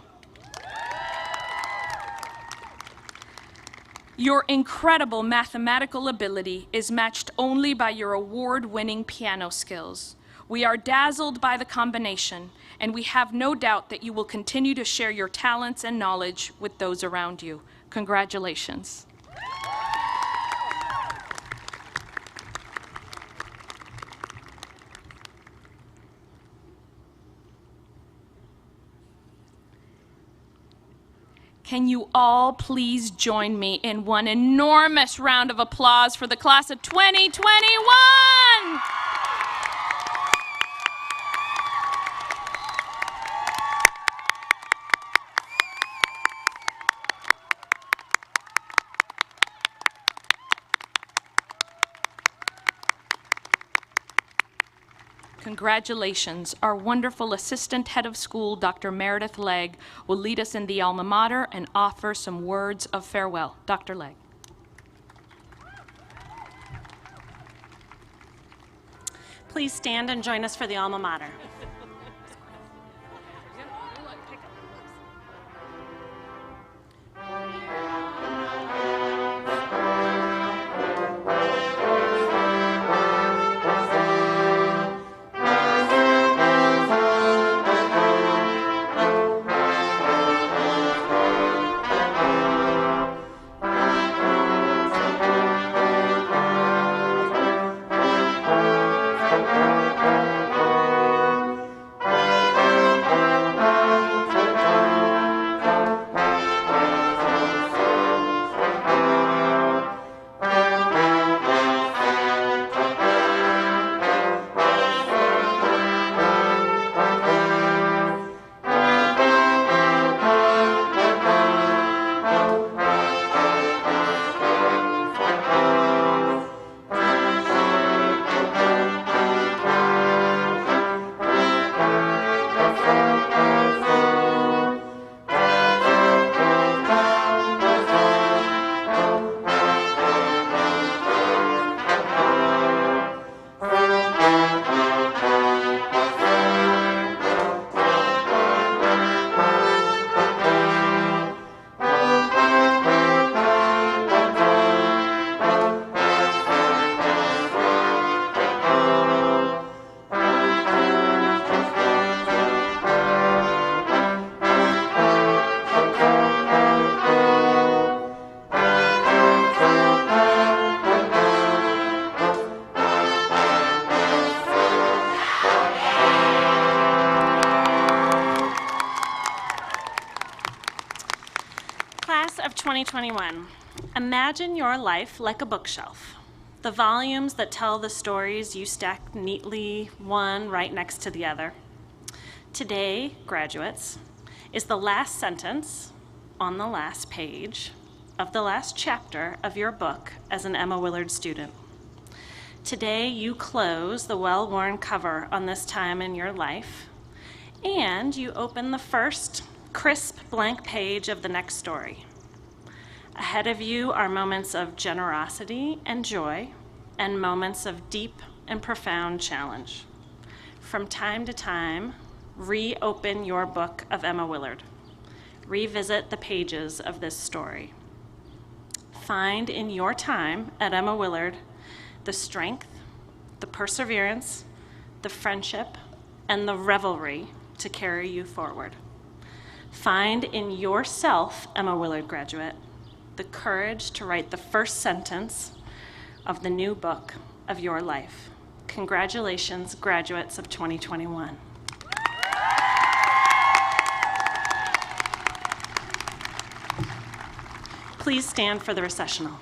Your incredible mathematical ability is matched only by your award-winning piano skills. We are dazzled by the combination, and we have no doubt that you will continue to share your talents and knowledge with those around you. Congratulations. Can you all please join me in one enormous round of applause for the class of 2021? Congratulations. Our wonderful Assistant Head of School, Dr. Meredith Legg, will lead us in the alma mater and offer some words of farewell. Dr. Legg. Please stand and join us for the alma mater. 2021, imagine your life like a bookshelf. The volumes that tell the stories you stack neatly, one right next to the other. Today, graduates, is the last sentence on the last page of the last chapter of your book as an Emma Willard student. Today, you close the well-worn cover on this time in your life, and you open the first crisp blank page of the next story. Ahead of you are moments of generosity and joy, and moments of deep and profound challenge. From time to time, reopen your book of Emma Willard. Revisit the pages of this story. Find in your time at Emma Willard the strength, the perseverance, the friendship, and the revelry to carry you forward. Find in yourself, Emma Willard graduate, the courage to write the first sentence of the new book of your life. Congratulations, graduates of 2021. Please stand for the recessional.